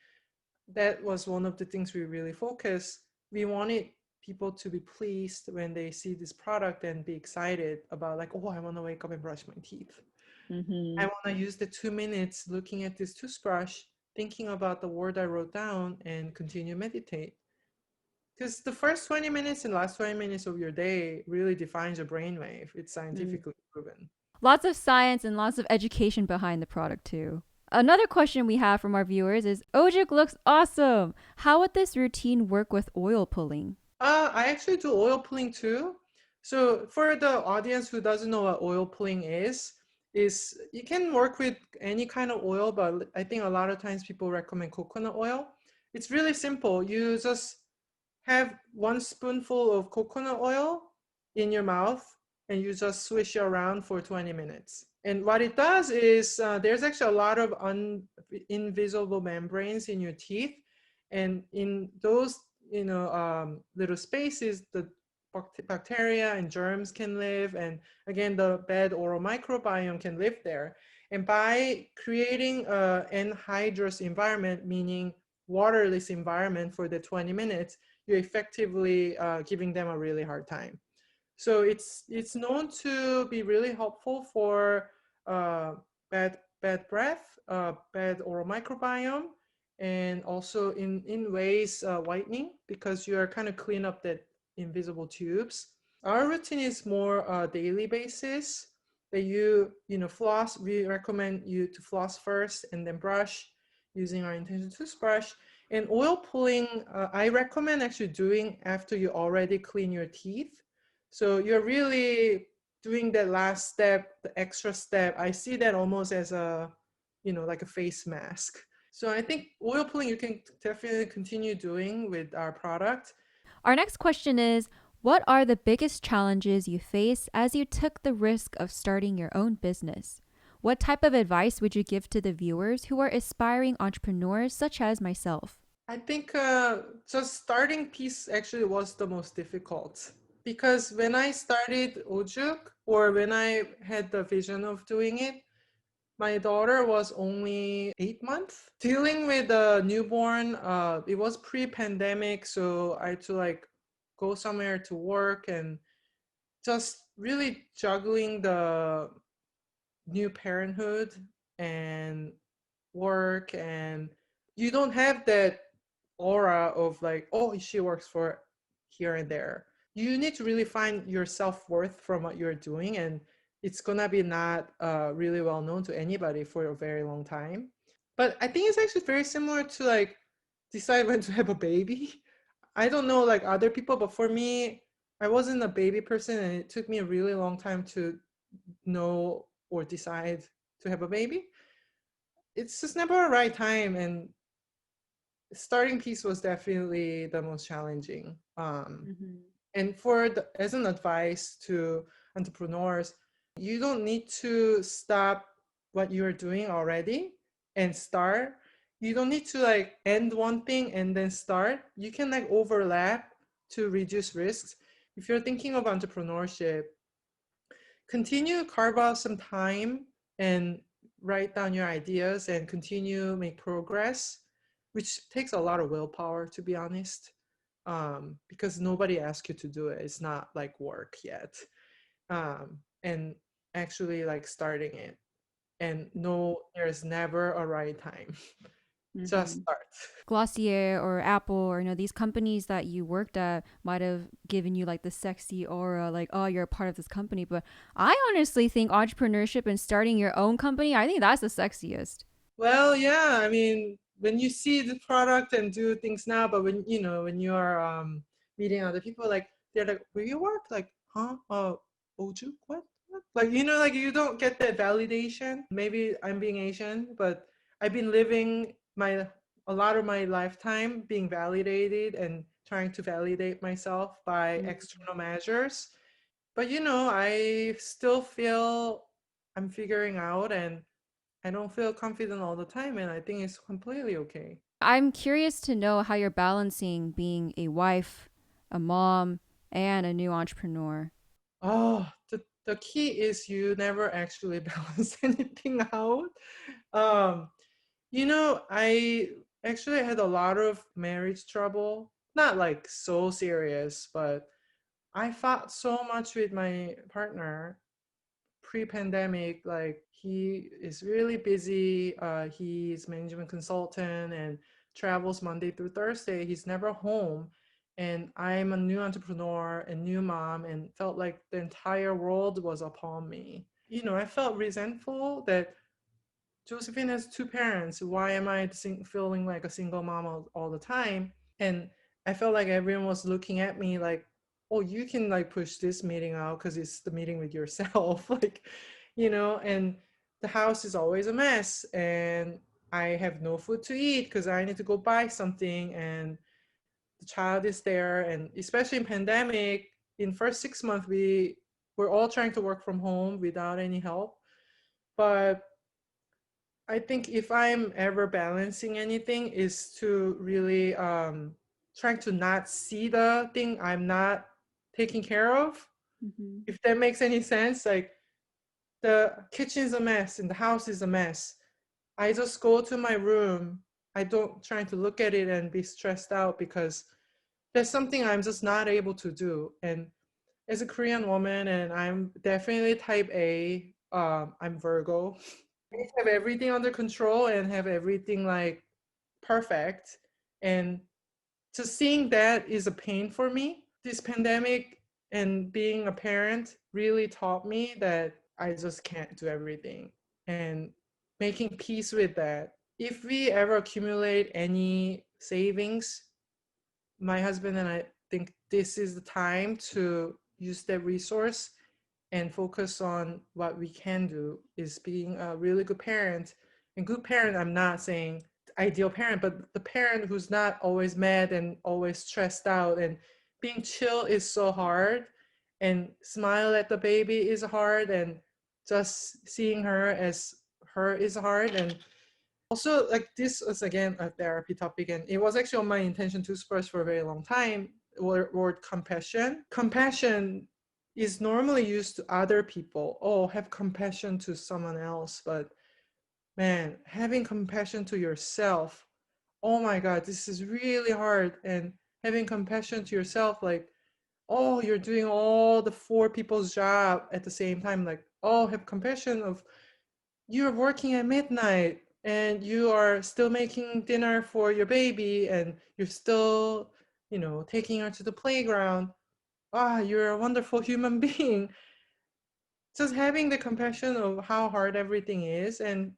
that was one of the things we really focused. We wanted people to be pleased when they see this product and be excited about like, oh, I want to wake up and brush my teeth. Mm-hmm. I want to use the 2 minutes looking at this toothbrush, thinking about the word I wrote down, and continue meditate. Because the first 20 minutes and last 20 minutes of your day really defines your brainwave. It's scientifically proven. Lots of science and lots of education behind the product too. Another question we have from our viewers is Ojuk looks awesome. How would this routine work with oil pulling? I actually do oil pulling too. So for the audience who doesn't know what oil pulling is you can work with any kind of oil, but I think a lot of times people recommend coconut oil. It's really simple. You just have 1 spoonful of coconut oil in your mouth and you just swish it around for 20 minutes. And what it does is there's actually a lot of invisible membranes in your teeth. And in those little spaces, the bacteria and germs can live. And again, the bad oral microbiome can live there. And by creating an anhydrous environment, meaning waterless environment for the 20 minutes, you're effectively giving them a really hard time. So it's known to be really helpful for bad breath, bad oral microbiome, and also in ways whitening, because you are kind of clean up that invisible tubes. Our routine is more daily basis. That floss. We recommend you to floss first and then brush using our intention toothbrush. And oil pulling, I recommend actually doing after you already clean your teeth. So you're really doing that last step, the extra step. I see that almost as a, like a face mask. So I think oil pulling you can definitely continue doing with our product. Our next question is, what are the biggest challenges you face as you took the risk of starting your own business? What type of advice would you give to the viewers who are aspiring entrepreneurs such as myself? I think just starting piece actually was the most difficult, because when I started Ojuk, or when I had the vision of doing it, my daughter was only 8 months. Dealing with a newborn, it was pre-pandemic, so I had to like go somewhere to work and just really juggling the new parenthood and work, and you don't have that aura of like, oh, she works for here and there. You need to really find your self-worth from what you're doing, and it's gonna be not really well known to anybody for a very long time. But I think it's actually very similar to like decide when to have a baby. I don't know like other people, but for me, I wasn't a baby person, and it took me a really long time to know or decide to have a baby. It's just never a right time, and starting piece was definitely the most challenging. And as an advice to entrepreneurs, you don't need to stop what you're doing already and start. You don't need to like end one thing and then start. You can like overlap to reduce risks. If you're thinking of entrepreneurship, continue carve out some time and write down your ideas and continue make progress, which takes a lot of willpower, to be honest, because nobody asked you to do it. It's not like work yet. And actually like starting it, and no, there's never a right time. Just start. Glossier or Apple or these companies that you worked at might have given you like the sexy aura, like, oh, you're a part of this company. But I honestly think entrepreneurship and starting your own company, I think that's the sexiest. Well, yeah, I mean, when you see the product and do things now, but when you are meeting other people, like they're like, where you work? Like, huh? Ojuk? What? Like, like you don't get that validation. Maybe I'm being Asian, but I've been living a lot of my lifetime being validated and trying to validate myself by external measures. But I still feel I'm figuring out, and I don't feel confident all the time, and I think it's completely okay. I'm curious to know how you're balancing being a wife, a mom, and a new entrepreneur. Oh, the key is you never actually balance anything out. I actually had a lot of marriage trouble not like so serious, but I fought so much with my partner pre-pandemic. Like he is really busy. He's management consultant and travels Monday through Thursday. He's never home. And I'm a new entrepreneur and new mom and felt like the entire world was upon me. You know, I felt resentful that Josephine has two parents. Why am I feeling like a single mom all the time? And I felt like everyone was looking at me like, oh, you can like push this meeting out because it's the meeting with yourself. Like, you know, and the house is always a mess. And I have no food to eat because I need to go buy something. And the child is there. And especially in pandemic, in first 6 months, we were all trying to work from home without any help. But I think if I'm ever balancing anything is to really trying to not see the thing I'm not taking care of. Mm-hmm. If that makes any sense, like the kitchen's a mess and the house is a mess. I just go to my room. I don't try to look at it and be stressed out because there's something I'm just not able to do. And as a Korean woman, and I'm definitely type A, I'm Virgo. I have everything under control and have everything like perfect. And just seeing that is a pain for me. This pandemic and being a parent really taught me that I just can't do everything. And making peace with that. If we ever accumulate any savings, my husband and I think this is the time to use that resource and focus on what we can do is being a really good parent. And good parent, I'm not saying ideal parent, but the parent who's not always mad and always stressed out. And being chill is so hard. And smile at the baby is hard. And just seeing her as her is hard. And also, like this was again a therapy topic, and it was actually on my intention to express for a very long time. Word compassion. Compassion is normally used to other people. Oh, have compassion to someone else, but man, having compassion to yourself. Oh my God, this is really hard. And having compassion to yourself, like, oh, you're doing all the four people's job at the same time. Like, oh, have compassion of you're working at midnight and you are still making dinner for your baby and you're still, you know, taking her to the playground. Ah, you're a wonderful human being. Just having the compassion of how hard everything is and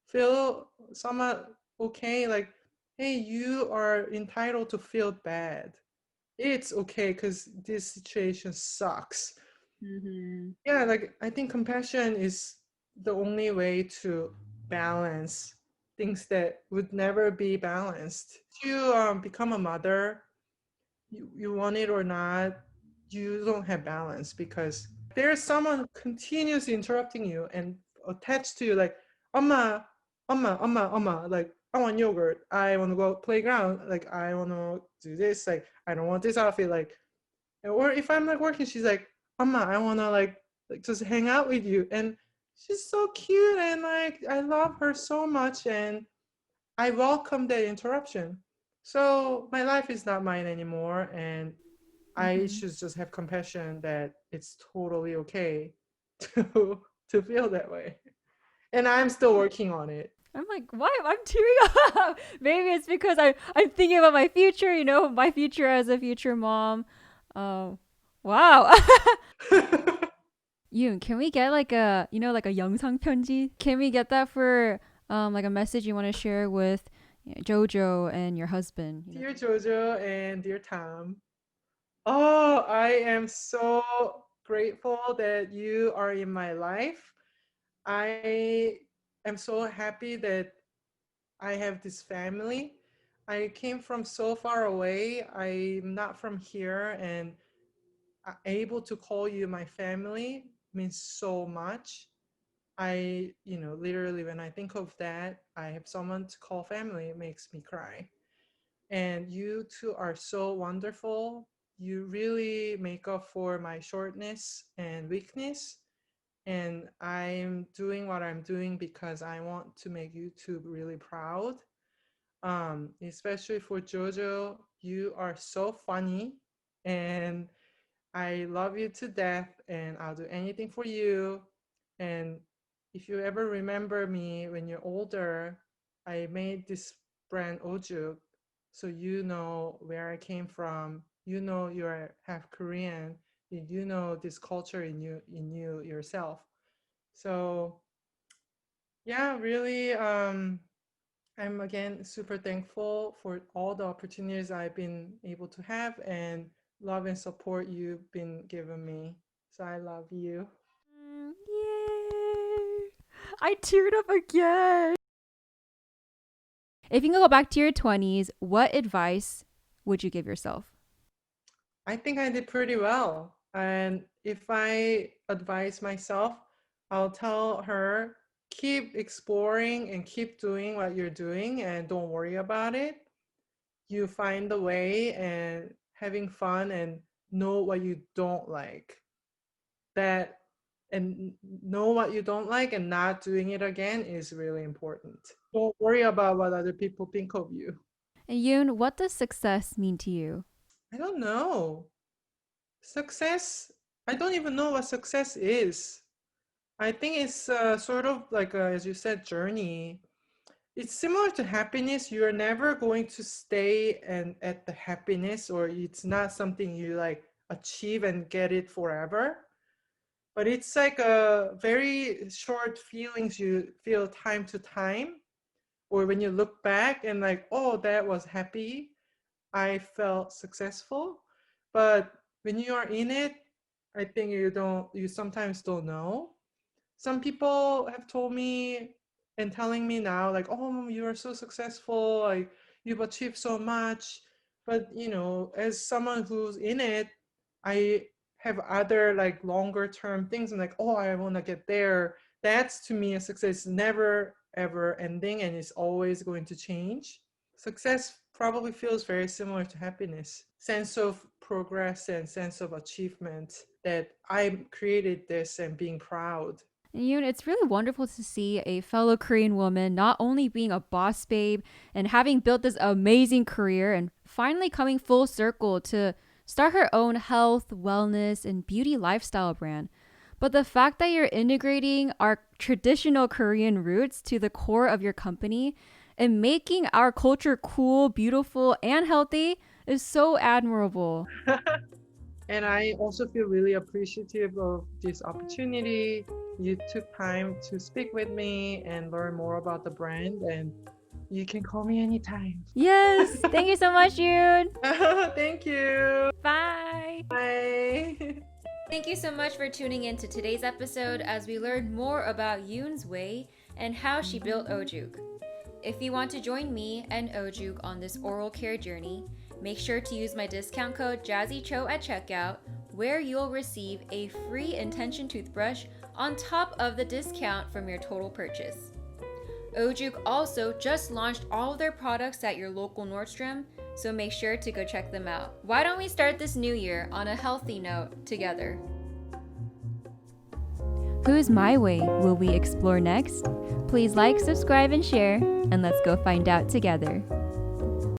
feel somewhat okay, like, hey, you are entitled to feel bad. It's okay because this situation sucks. Mm-hmm. Yeah, like I think compassion is the only way to balance things that would never be balanced. You become a mother, you want it or not, you don't have balance because there's someone continuously interrupting you and attached to you, like, Oma, Oma, Oma, Oma, like, I want yogurt, I want to go playground, like, I want to do this, like, I don't want this outfit, like, or if I'm like working, she's like, Amma, I wanna like just hang out with you. And she's so cute and like I love her so much and I welcome that interruption. So my life is not mine anymore and I Mm-hmm. should just have compassion that it's totally okay to feel that way. And I'm still working on it. I'm like, why am I tearing up? Maybe it's because I'm thinking about my future, my future as a future mom. Oh, wow. Yoon, can we get like like a 영상 편지? Can we get that for like a message you want to share with Jojo and your husband? Dear Jojo and dear Tom, oh, I am so grateful that you are in my life. I am so happy that I have this family. I came from so far away. I'm not from here, and able to call you my family means so much. Literally, when I think of that, I have someone to call family, it makes me cry. And you two are so wonderful. You really make up for my shortness and weakness. And I'm doing what I'm doing because I want to make YouTube really proud. especially for Jojo. You are so funny, and I love you to death, and I'll do anything for you. And if you ever remember me when you're older, I made this brand Ojuk, so you know where I came from. You know you're half Korean. You know this culture in you yourself. So yeah, really, I'm again super thankful for all the opportunities I've been able to have and love and support you've been giving me. So I love you. Yay! I teared up again. If you can go back to your 20s, what advice would you give yourself? I think I did pretty well. And if I advise myself, I'll tell her keep exploring and keep doing what you're doing and don't worry about it. You find the way and having fun and know what you don't like. That and know what you don't like and not doing it again is really important. Don't worry about what other people think of you. And Yoon, what does success mean to you? I don't know. Success, I don't even know what success is. I think it's sort of like as you said, journey. It's similar to happiness. You're never going to stay and at the happiness, or it's not something you like achieve and get it forever. But it's like a very short feelings you feel time to time, or when you look back and like, oh, that was happy. I felt successful. But when you are in it, I think you sometimes don't know. Some people have told me and telling me now, like, oh, you are so successful, like you've achieved so much. But as someone who's in it, I have other like longer term things. And like, oh, I want to get there. That's to me a success. It's never ever ending, and it's always going to change. Success probably feels very similar to happiness, sense of progress and sense of achievement, that I created this and being proud. And Yoon, it's really wonderful to see a fellow Korean woman not only being a boss babe and having built this amazing career and finally coming full circle to start her own health, wellness, and beauty lifestyle brand, but the fact that you're integrating our traditional Korean roots to the core of your company and making our culture cool, beautiful, and healthy is so admirable. And I also feel really appreciative of this opportunity. You took time to speak with me and learn more about the brand, and you can call me anytime. Yes, thank you so much, Yoon. Thank you. Bye. Bye. Thank you so much for tuning in to today's episode as we learned more about Yoon's way and how she built Ojuk. If you want to join me and Ojuk on this oral care journey, make sure to use my discount code JazzyCho at checkout, where you'll receive a free intention toothbrush on top of the discount from your total purchase. Ojuk also just launched all of their products at your local Nordstrom, so make sure to go check them out. Why don't we start this new year on a healthy note together? Whose My Way will we explore next? Please like, subscribe, and share, and let's go find out together.